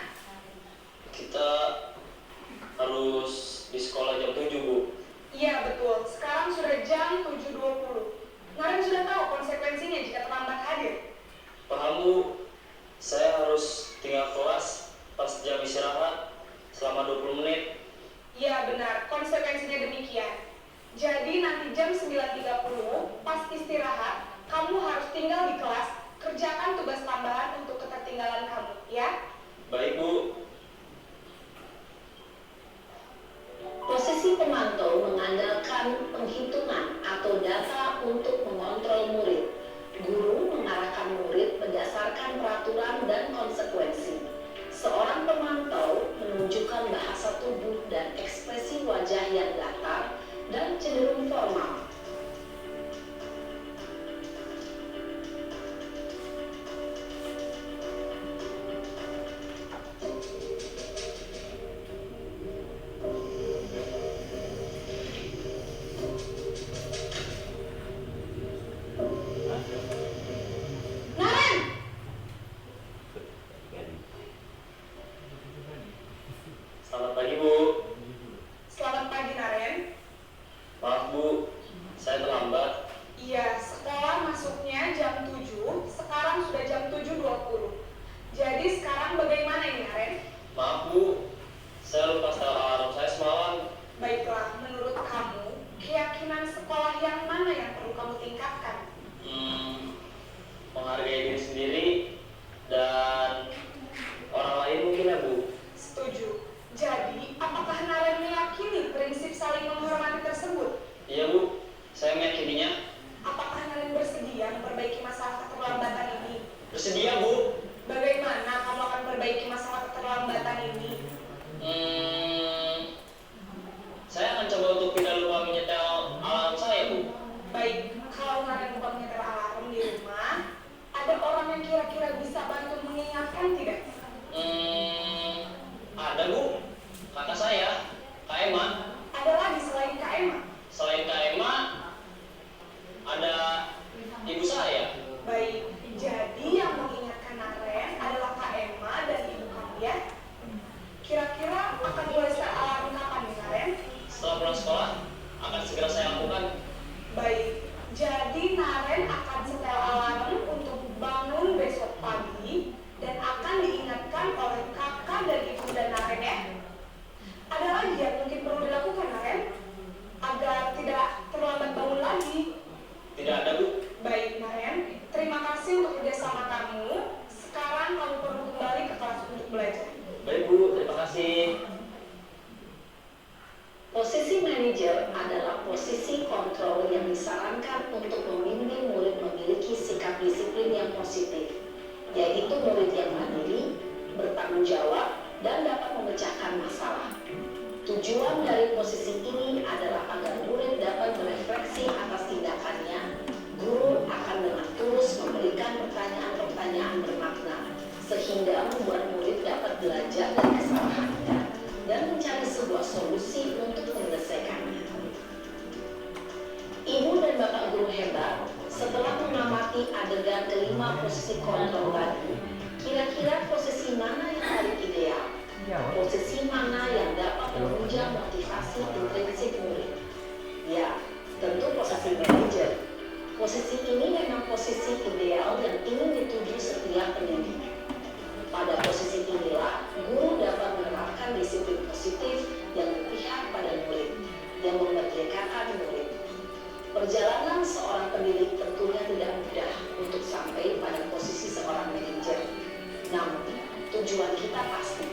Kita harus di sekolah jam 7, Bu. Iya, betul. Sekarang sudah jam 7.20. Naren sudah tahu konsekuensinya jika terlambat hadir. Paham, Bu. Saya harus tinggal kelas pas jam istirahat selama 20 menit. Iya, benar. Konsekuensinya demikian. Jadi nanti jam 9.30 pas istirahat, kamu harus tinggal di kelas, kerjakan tugas tambahan untuk ketertinggalan kamu, ya? Baik, Bu. Posisi pemantau mengandalkan penghitungan atau data untuk mengontrol murid. Guru mengarahkan murid berdasarkan peraturan dan konsekuensi. Seorang pemantau menunjukkan bahasa tubuh dan ekspresi wajah yang datar dan cenderung formal. Naren! Selamat pagi, Bu. positif, yaitu murid yang mandiri, bertanggung jawab, dan dapat memecahkan masalah. Tujuan dari posisi ini adalah agar murid dapat merefleksi atas tindakannya. Guru akan dengan tulus memberikan pertanyaan-pertanyaan bermakna, sehingga membuat murid dapat belajar dari kesalahannya dan mencari sebuah solusi untuk menyelesaikannya. Ibu dan Bapak guru hebat, setelah mengamati adegan kelima posisi kontrol tadi, kira-kira posisi mana yang paling ideal? Posisi mana yang dapat menunjang motivasi intrinsik murid? Ya, tentu posisi manajer. Posisi ini memang posisi ideal dan ingin dituju setiap pendidik. Pada posisi inilah, guru dapat menerapkan disiplin positif yang berpihak pada murid, yang memerdekakan murid. Perjalanan seorang pendidik tentunya tidak mudah untuk sampai pada posisi seorang manajer. Namun, tujuan kita pasti,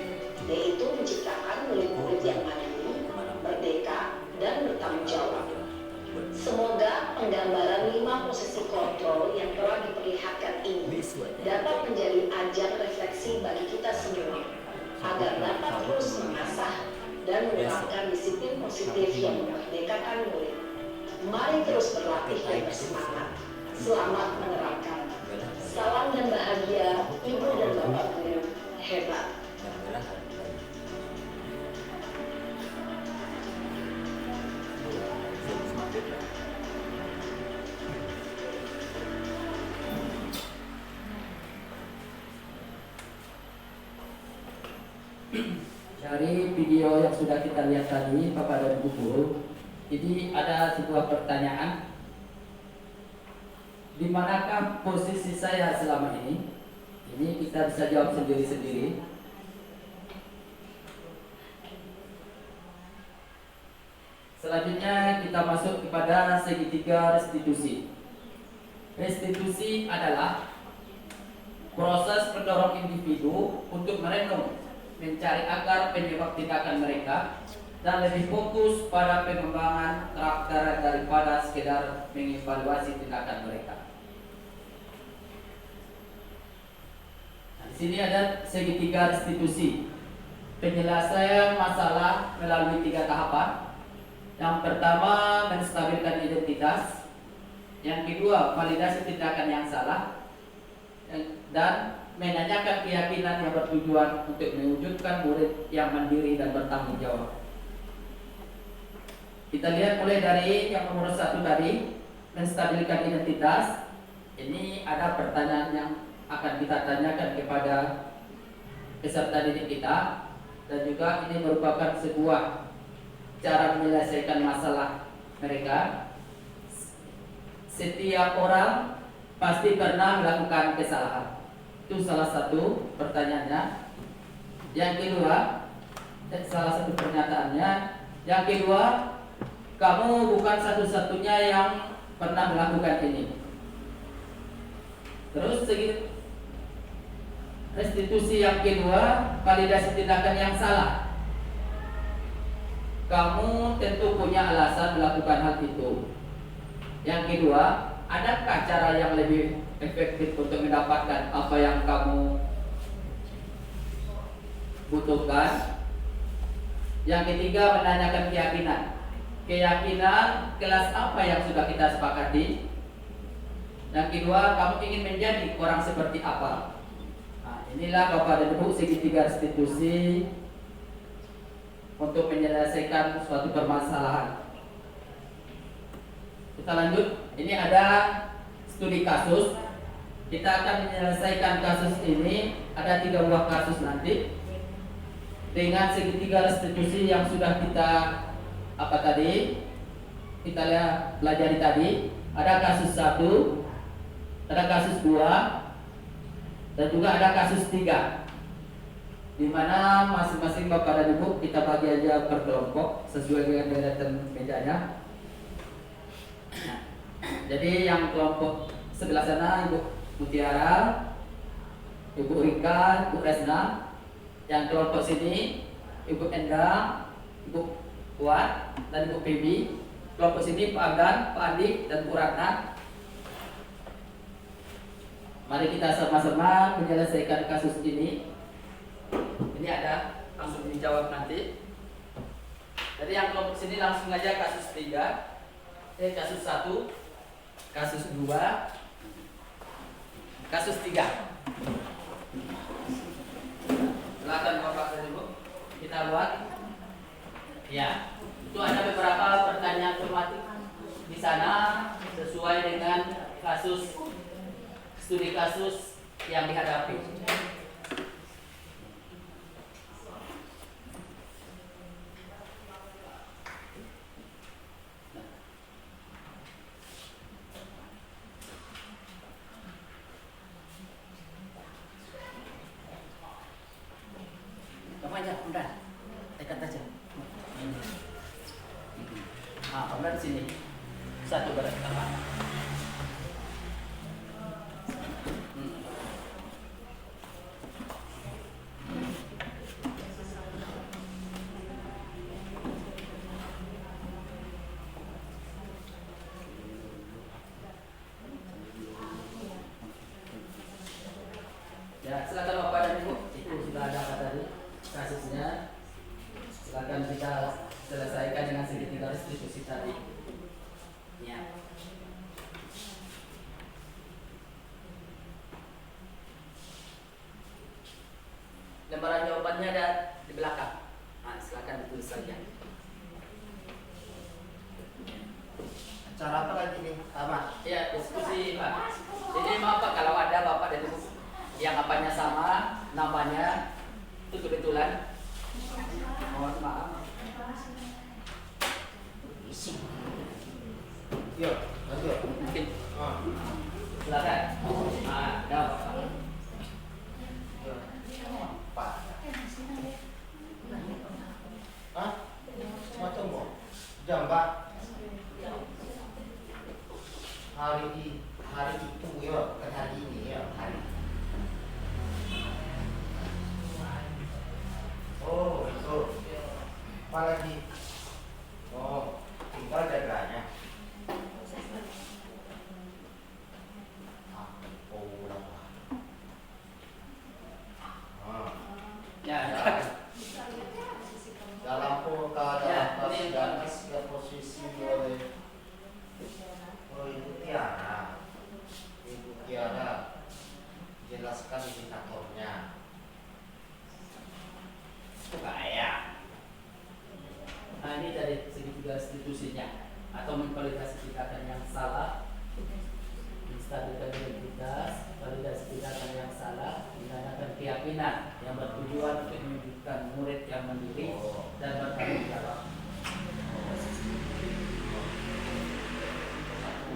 yaitu menciptakan murid-murid yang mandiri, merdeka, dan bertanggung jawab. Semoga penggambaran 5 posisi kontrol yang telah diperlihatkan ini dapat menjadi ajang refleksi bagi kita semua, agar dapat terus mengasah dan menerapkan disiplin positif yang memerdekakan murid. Mari terus berlatih dan bersemangat. Selamat menerapkan. Salam dan bahagia, Ibu dan Bapak guru hebat. Dari video yang sudah kita lihat tadi, Bapak dan Ibu guru, ini ada sebuah pertanyaan, di manakah posisi saya selama ini? Ini kita bisa jawab sendiri-sendiri. Selanjutnya kita masuk kepada segitiga restitusi. Restitusi adalah proses mendorong individu untuk merenung, mencari akar penyebab tindakan mereka, dan lebih fokus pada pengembangan karakter daripada sekedar mengevaluasi tindakan mereka. Nah, di sini ada segitiga restitusi. Penyelesaian masalah melalui 3 tahapan. Yang pertama, menstabilkan identitas. Yang kedua, validasi tindakan yang salah. Dan menanyakan keyakinan yang bertujuan untuk mewujudkan murid yang mandiri dan bertanggung jawab. Kita lihat mulai dari yang nomor 1 tadi, menstabilkan identitas. Ini ada pertanyaan yang akan kita tanyakan kepada peserta didik kita, dan juga ini merupakan sebuah cara menyelesaikan masalah mereka. Setiap orang pasti pernah melakukan kesalahan. Itu salah satu pertanyaannya. Yang kedua, salah satu pernyataannya. Yang kedua, kamu bukan satu-satunya yang pernah melakukan ini. Terus restitusi yang kedua, validasi tindakan yang salah. Kamu tentu punya alasan melakukan hal itu. Yang kedua, adakah cara yang lebih efektif untuk mendapatkan apa yang kamu butuhkan? Yang ketiga, menanyakan keyakinan. Keyakinan kelas apa yang sudah kita sepakati? Yang kedua, kamu ingin menjadi orang seperti apa? Nah, inilah Bapak dan Ibu segitiga restitusi untuk menyelesaikan suatu permasalahan. Kita lanjut. Ini ada studi kasus. Kita akan menyelesaikan kasus ini. Ada 3 buah kasus nanti dengan segitiga restitusi yang sudah kita kita lihat pelajari tadi. Ada kasus 1, ada kasus 2, dan juga ada kasus 3, di mana masing-masing Bapak dan Ibu kita bagi aja per kelompok sesuai dengan deretan mejanya. Jadi yang kelompok sebelah sana Ibu Mutiara, Ibu Rika, Ibu Resna. Yang kelompok sini Ibu Endang, Ibu Kuat, dan Ibu Pibi. Kelompok sini Pak Abdan, Pak Andi, dan Bu Ratna. Mari kita sama-sama menyelesaikan kasus ini. Ini ada langsung dijawab nanti. Jadi yang kelompok sini langsung aja kasus 3, kasus 1, kasus 2, kasus 3. Silakan Bapak dan Ibu, kita buat. Ya, itu ada beberapa pertanyaan tematik di sana sesuai dengan kasus studi kasus yang dihadapi. Kamu aja, udah, tekan aja. Udah di sini. Satu garis tambah. Ya, silakan Bapak dan Ibu. Itu sudah ada apa tadi kasusnya. Silakan kita selesaikan dengan segitiga restitusi tadi. Ya. Lembaran jawabannya ada di belakang. Nah, silakan ditulis saja. Acara apa lagi nih? Sama. Ya, diskusi Pak. Jadi maaf Pak, kalau ada Bapak dan Ibu yang apanya sama, namanya itu kebetulan. Mohon maaf. Yuk, lanjut. Mungkin Ah. silakan. Ada Bapak. Pak. Hah? Macam apa? Jam, Pak. Hari itu ya, bukan hari ini ya, hari. Oh, itu. Apa lagi? Oh, tinggal jaganya. Oh, udah. Ya, Dalam keadaan ini dan posisi oleh Ibu Tiara. Ibu Tiara jelaskan indikatornya. Supaya. Nah, ini dari segitiga restitusinya atau memvalidasi tindakan yang salah, menstabilkan identitas, validasi tindakan yang salah, menandakan keyakinan yang bertujuan untuk menunjukkan murid yang mandiri dan bertanggung jawab.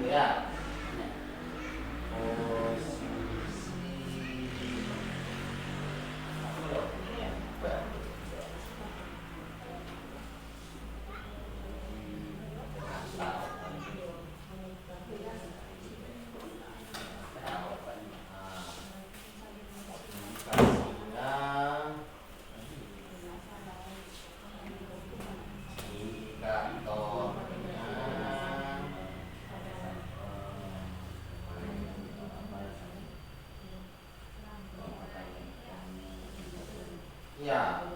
Ya. Ya,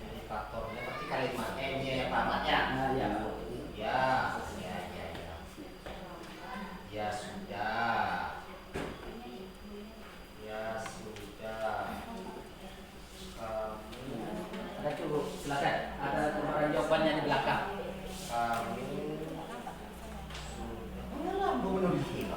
indikatornya berarti kalimat M-nya ya Pak Ahmad ya? Nah, ya. Ya sudah. Ada cukup, silakan. Ada lembaran jawabannya di belakang. Kami sudah. Belum bikin.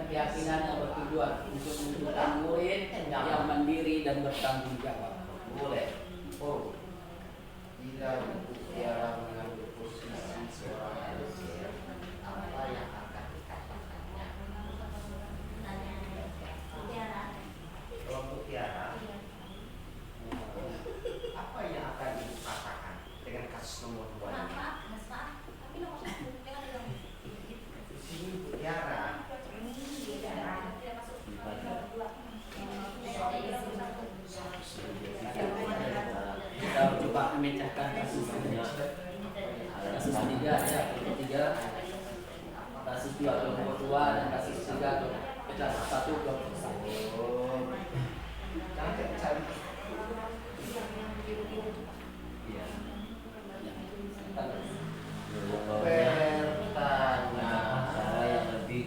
Keyakinan yang bertujuan untuk menunjukkan murid yang mandiri dan bertanggung jawab. Boleh. Ketika Ibu Tiara mengambil posisi seorang manajer, apa yang akan dikatakannya? Kalau Ibu Tiara, apa yang akan Ibu katakan dengan kasus nomor 2 ini? Di sini Ibu Tiara. Kita coba memecahkan kasusnya. Kasus 3 ya, ketiga. Kasus 2 kelompok 2 dan kasus 3 pecah 1 kelompok 1. Jangan cari. Iya. Bertanya cara yang lebih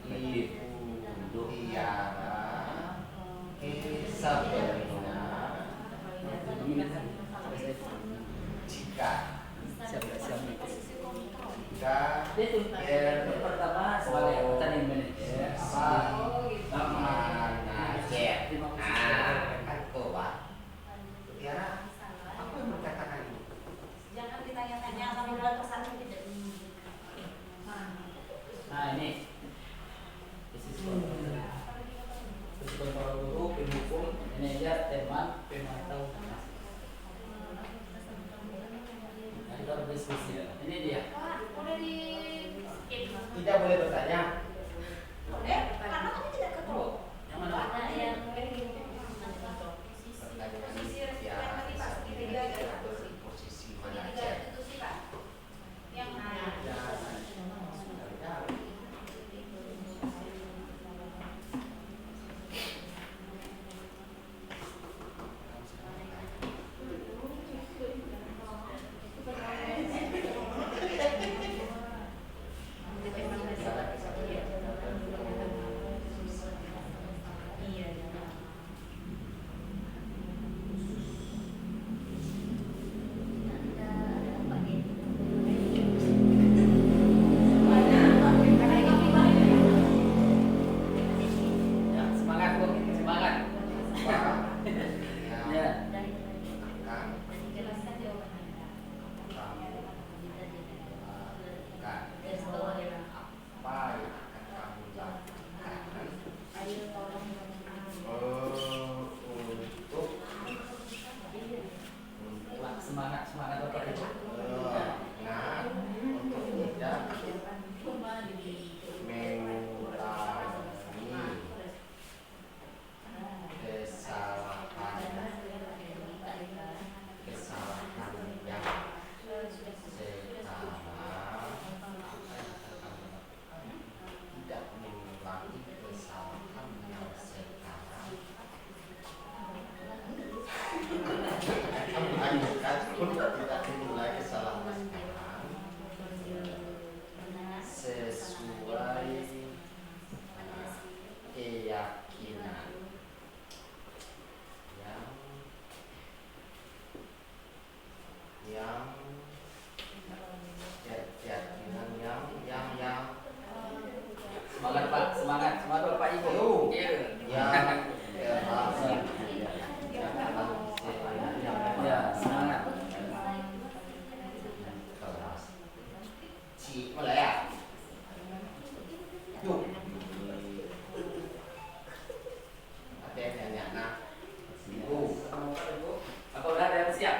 Ibu Tiara sebenarnya jika Dia tuh pertama sebagai petani manajer. manajer. Nah, kan coba Tiara, apa yang berkatakan ini? Jangan ditanya-tanya sama bulan pesan tidak. Nah ini Sistem para guru, pendukung, manajer, teman, pemantau. Nah, kita berdiskusi. Ini dia. Udah di skip. Tidak boleh bertanya. Boleh, karena kami tidak ketemu. Yang mana? Ada yang Posisi Tiara posisi manajer. yang Ya, semangat Bu, semangat. Ya. Semangat, semangat Bapak Ibu. Sesuai keyakinan yang Semangat Pak, semangat, semangat Bapak Ibu. Iya. Ya, semangat. mulai ya. Yuk. Ada yang nanya, nah. Apa udah ada yang siap?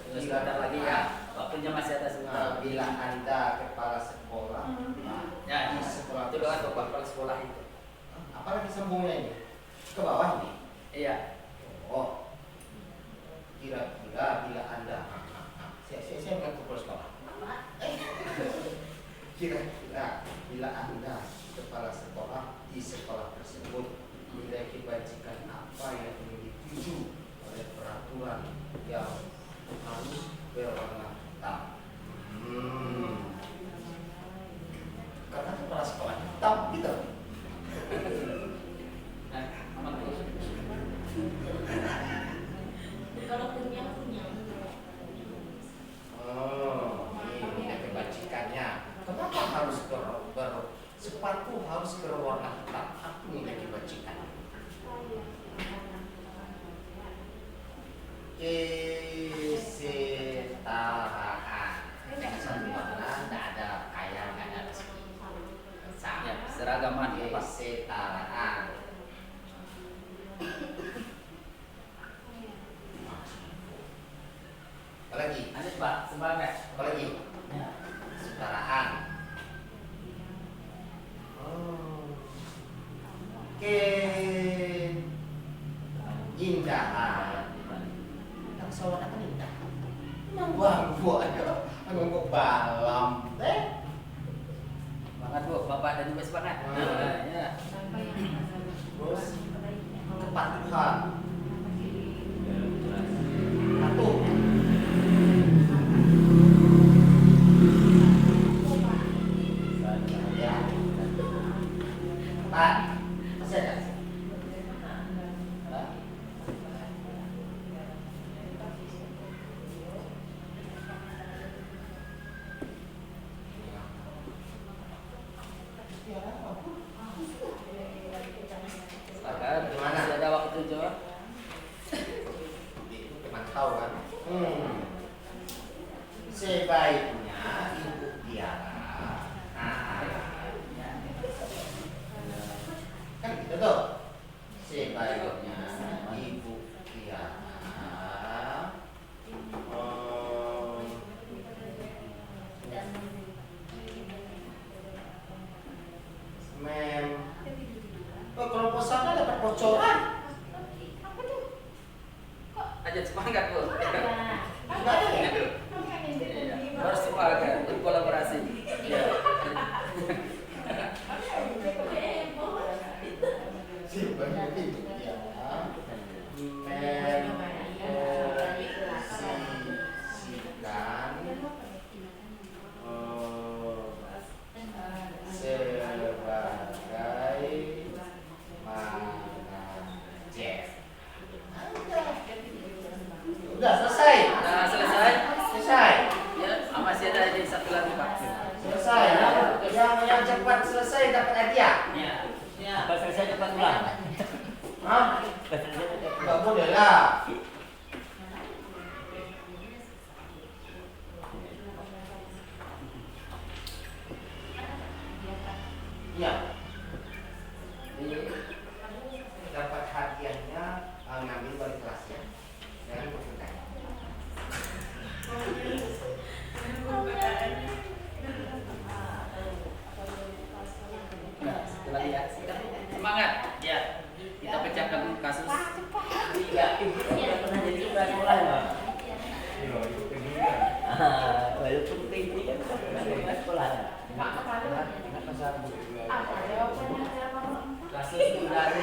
Sebentar lagi ya. Waktunya masih ada sebentar. Bila Anda kepala sekolah, Ya, di sekolah itu doang tuh kepala sekolah itu. apalagi sambungnya ini ke bawah nih. Iya. Oh, kira-kira bila Anda, saya bukan kepala sekolah. Kira-kira bila Anda kepala sekolah di sekolah tersebut memiliki kewajiban apa yang ingin dituju oleh peraturan yang harus berwarna hitam? Karena kepala sekolah hitam gitu. Nah, aman terus. kalau punya. Oh, ini kebajikannya. Kenapa harus sepatu harus berwarna hitam? Apa nilai kebajikannya? keberagaman apa? kesetaraan. Apa lagi? Ada Pak, semangat. Apa lagi? Ya. Kesetaraan. Keindahan. Ang sawa na kanina. Nang buang-buang aja. Ang balam. Semangat Bu, Bapak dan juga semangat. Nah, ya. Terus kepatuhan. Patuh. Ya. Pak, masih ada? Hah? Silakan. Gimana? Masih ada waktu jawab. Mantau kan? Sebaiknya ibu Tiara. Nah, kan gitu tuh. Sebaiknya ibu Tiara kalau pesannya dapat bocoran. Aja semangat Bu. Enggak ada ya? Iya, harus semangat berkolaborasi. Iya. Sebaiknya ibu Tiara memposisikan sebagai manajer. Udah selesai. Nah, selesai. Selesai. Ya, masih ada ini satu lagi Pak. Selesai. Yang cepat selesai dapat hadiah. Ya. Ya. Pas selesai cepat pulang. Hah? Enggak boleh lah. Iya. Jadi dapat hadiahnya ngambil balik kelas ya. Jangan berputar. Nah, satu lagi ya. Semangat. Ya. Kita pecahkan kasus. Iya, ibu udah pernah jadi kepala sekolah ya? Walaupun ini kan pernah jadi kepala sekolah ya? Kasus dari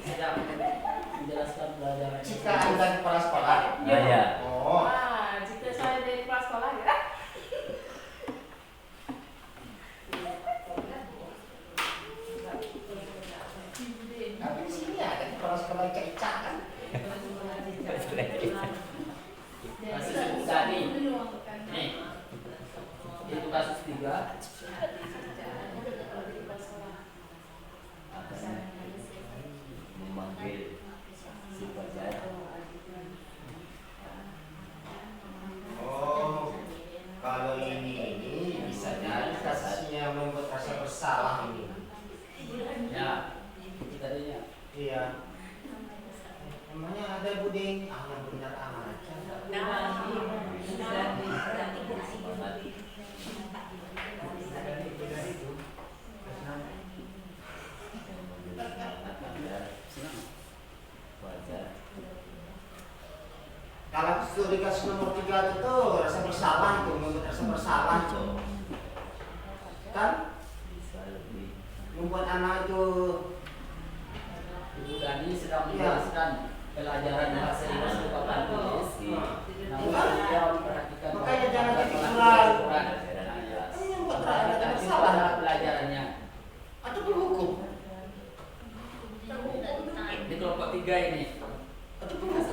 sedang menjelaskan pelajaran. Jika Anda kepala sekolah. Iya. Oh. Wah, jika saya jadi kepala sekolah ya. Tapi di sini ada kepala sekolah Ica kan? Kasus tadi. Nih. Itu kasus 3. Memanggil si pacar. Oh, kalau ini bisa jadi kasusnya membuat rasa bersalah ini. Ya. Itu tadinya. Iya. Emangnya ada bude ini? Ah, yang benar amat. Kalau studi kasus nomor 3 itu rasa bersalah itu, membuat rasa bersalah itu. Kan? Membuat anak itu Ibu Dani sedang menjelaskan pelajaran bahasa Inggris di papan tulis. Namun dia memperhatikan makanya jangan bahwa ketinggalan. Al-Quran. ini membuat rasa Perhatikan bersalah. pada pelajarannya. Atau berhukum. Di kelompok 3 ini. Atau berhukum.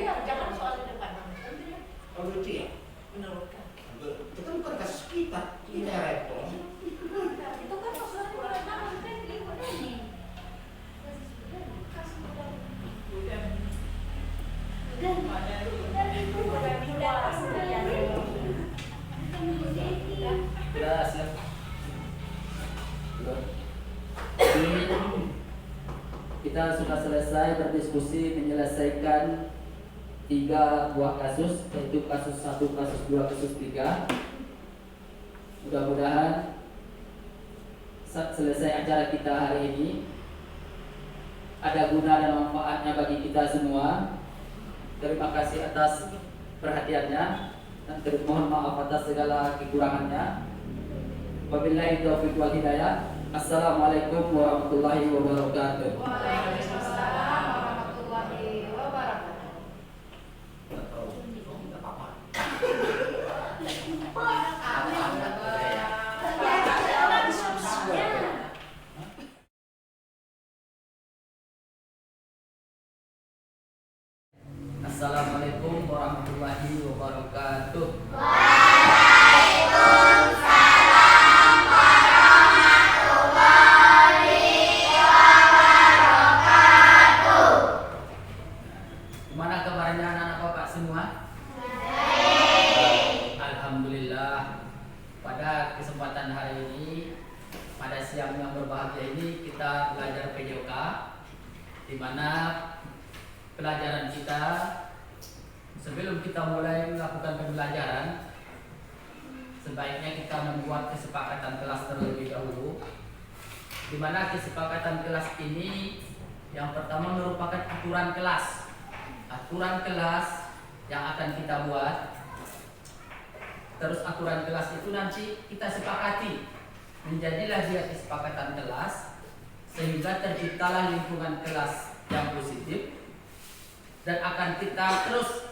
Jangan soal di depan. Oh gitu ya? Itu kan bukan kasus kita. Kita yang repot. Itu kan masalah di belakang kan ibu Dani. Dan itu udah kita sudah selesai berdiskusi menyelesaikan 3 buah kasus, yaitu kasus 1, kasus 2, kasus 3. Mudah-mudahan saat selesai acara kita hari ini ada guna dan manfaatnya bagi kita semua. Terima kasih atas perhatiannya dan mohon maaf atas segala kekurangannya. Wabillahi taufiq wal hidayah. Assalamualaikum warahmatullahi wabarakatuh. Waalaikumsalam warahmatullahi wabarakatuh. Assalamualaikum warahmatullahi wabarakatuh. Gimana kabarnya anak-anak bapak semua? Alhamdulillah. Pada kesempatan hari ini, pada siang yang berbahagia ini, kita belajar PJOK, di mana pelajaran kita, sebelum kita mulai melakukan pembelajaran, sebaiknya kita membuat kesepakatan kelas terlebih dahulu, di mana kesepakatan kelas ini yang pertama merupakan aturan kelas. Aturan kelas yang akan kita buat. Terus aturan kelas itu nanti kita sepakati, menjadilah dia kesepakatan kelas, sehingga terciptalah lingkungan kelas yang positif, dan akan kita terus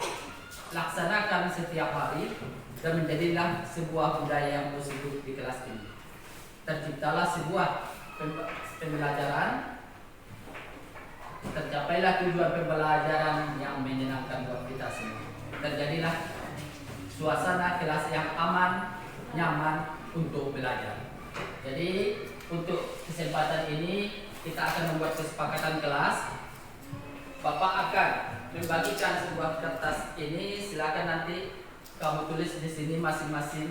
laksanakan setiap hari, dan menjadilah sebuah budaya yang positif di kelas ini. Terciptalah sebuah pembelajaran, tercapailah tujuan pembelajaran yang menyenangkan buat kita semua. Terjadilah suasana kelas yang aman, nyaman untuk belajar. Jadi untuk kesempatan ini kita akan membuat kesepakatan kelas. Bapak akan membagikan sebuah kertas ini. Silakan nanti kamu tulis di sini masing-masing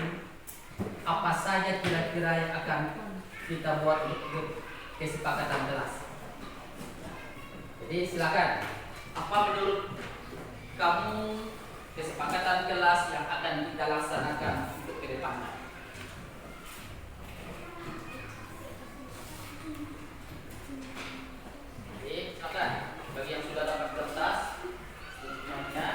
apa saja kira-kira yang akan kita buat untuk kesepakatan kelas. Jadi silakan, apa menurut kamu kesepakatan kelas yang akan kita laksanakan untuk ke depannya? Jadi silakan, bagi yang sudah dapat kertas, semuanya.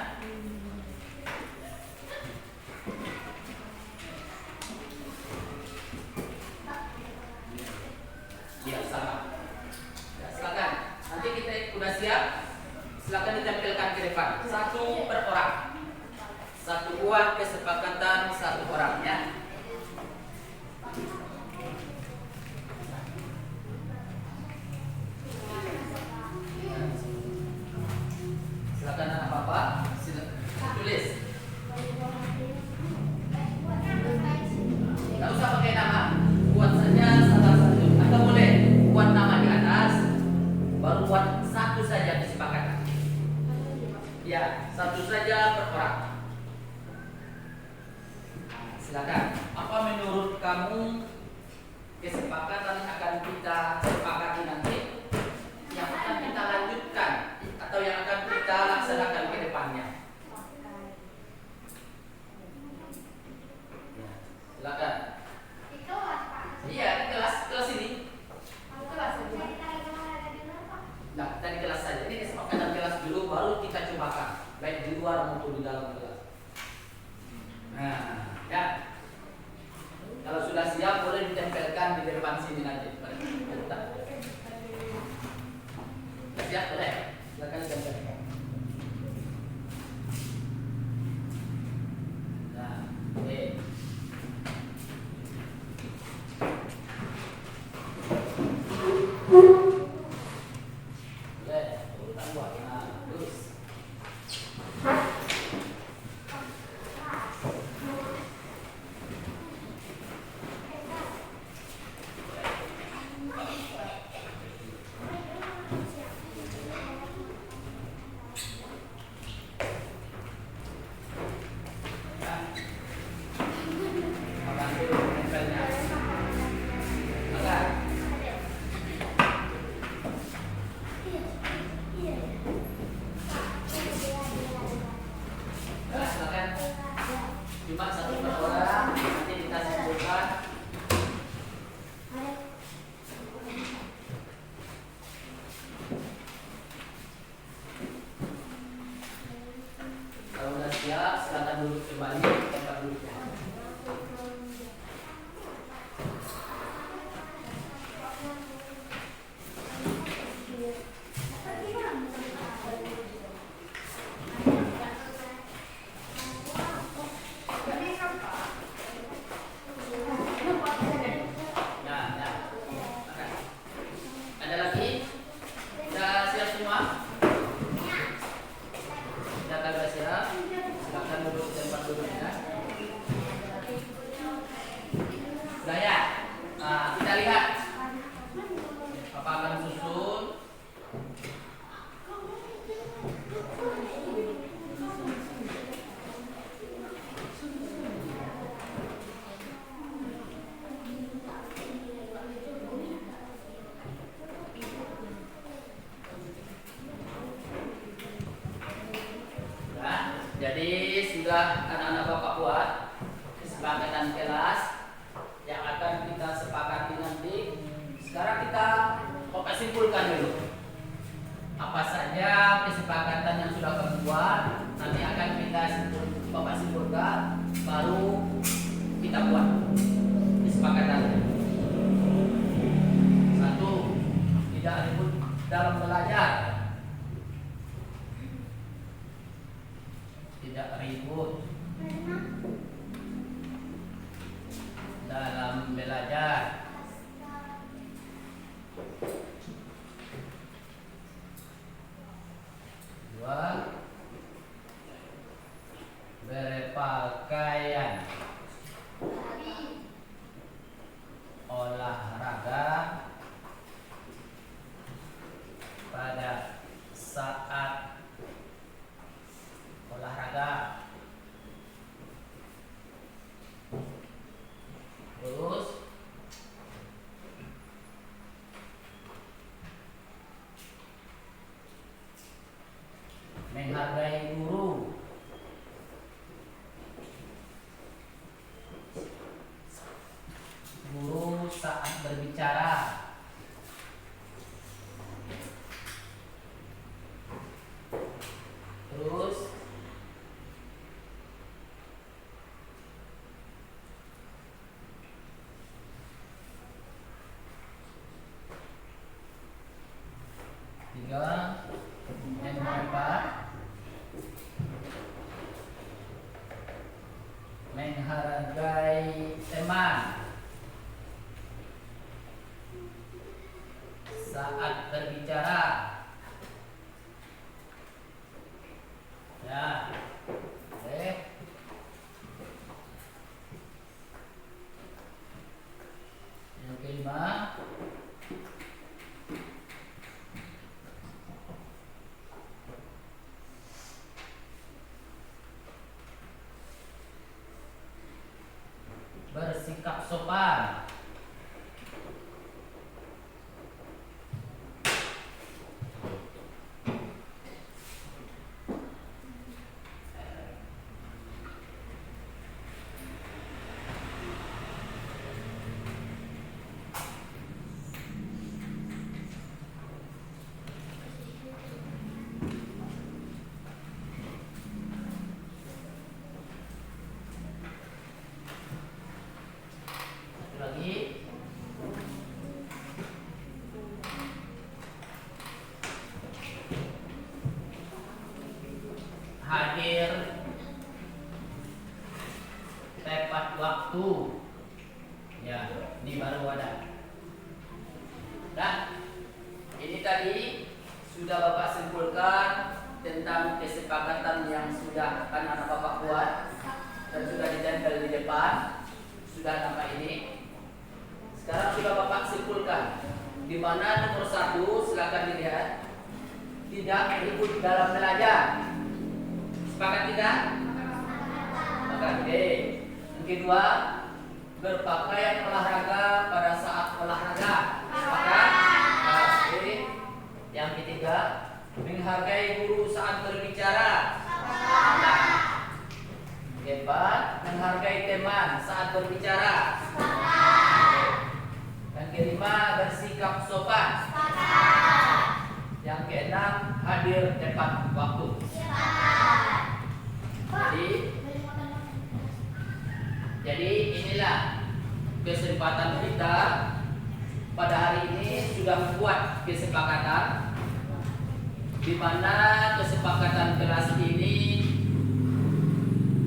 Ya, sama. Ya, silakan. Nanti kita udah siap, silakan ditempelkan ke depan. 1 per orang. 1 buah kesepakatan 1 orangnya. Silakan anak bapak, tulis. Tidak usah pakai nama, buat saja salah satu, atau boleh buat nama di atas, baru buat 1 saja kesepakatan. Ya, 1 saja per orang. Silakan. Apa menurut kamu kesepakatan yang akan kita sepakati nanti, yang akan kita lanjutkan atau yang akan kita laksanakan ke depannya? Silakan. Iya, kelas ini. Nah, tadi kelas saja. Ini kesepakatan kelas dulu, baru kita cobakan, baik di luar maupun di dalam kelas. Nah, ya. Kalau sudah siap, boleh ditempelkan di depan sini nanti. Sudah siap, boleh. Silakan ditempelkan. Nah, oke. kesepakatan kelas yang akan kita sepakati nanti. Sekarang kita Bapak simpulkan dulu apa saja kesepakatan yang sudah kami buat. Nanti akan kita Bapak simpulkan, baru kita buat kesepakatannya. 1. Tidak ribut dalam belajar. Tidak ribut dalam belajar. 2. Berpakaian olahraga pada saat olahraga. Terus menghargai guru. Guru saat berbicara. Terus yang keempat, menghargai teman saat berbicara. Ya, oke. Yang kelima, bersikap sopan. Lagi hadir tepat waktu. Ya, ini baru ada. Nah, ini tadi sudah Bapak simpulkan tentang kesepakatan yang sudah anak-anak Bapak buat dan sudah ditempel di depan. Sudah nampak ini. Sekarang sudah Bapak simpulkan di mana nomor 1, silakan dilihat, tidak ribut dalam belajar. Sepakat tidak? Sepakat. Oke. Yang kedua, berpakaian olahraga pada saat olahraga. Sepakat? Oke. Yang ketiga, menghargai guru saat berbicara. Keempat, menghargai teman saat berbicara. Yang kelima, bersikap sopan. Yang keenam, hadir tepat waktu. Jadi inilah kesempatan kita pada hari ini sudah membuat kesepakatan, di mana kesepakatan kelas ini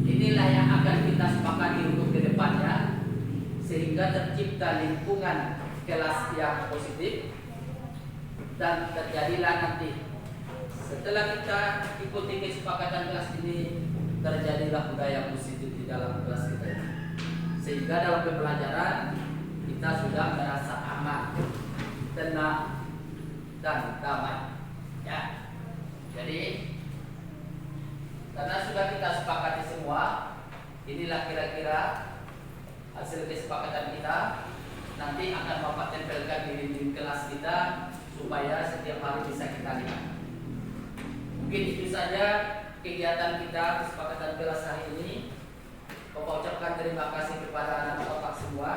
inilah yang akan kita sepakati untuk kedepannya, sehingga tercipta lingkungan kelas yang positif dan terjadilah nanti setelah kita ikuti kesepakatan kelas ini, terjadilah budaya positif di dalam kelas kita ini, sehingga dalam pembelajaran kita sudah merasa aman, tenang, dan damai. Ya, jadi karena sudah kita sepakati semua, inilah kira-kira hasil kesepakatan kita. Nanti akan Bapak tempelkan di dinding kelas kita supaya setiap hari bisa kita lihat. Mungkin itu saja kegiatan kita kesepakatan kelas hari ini. Bapak ucapkan terima kasih kepada anak Bapak semua.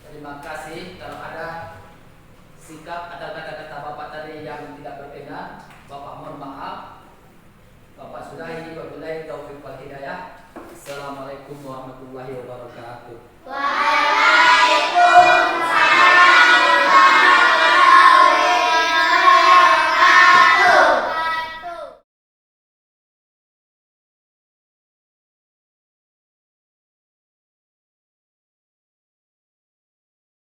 Terima kasih. Kalau ada sikap atau kata-kata Bapak tadi yang tidak berkenan, Bapak mohon maaf.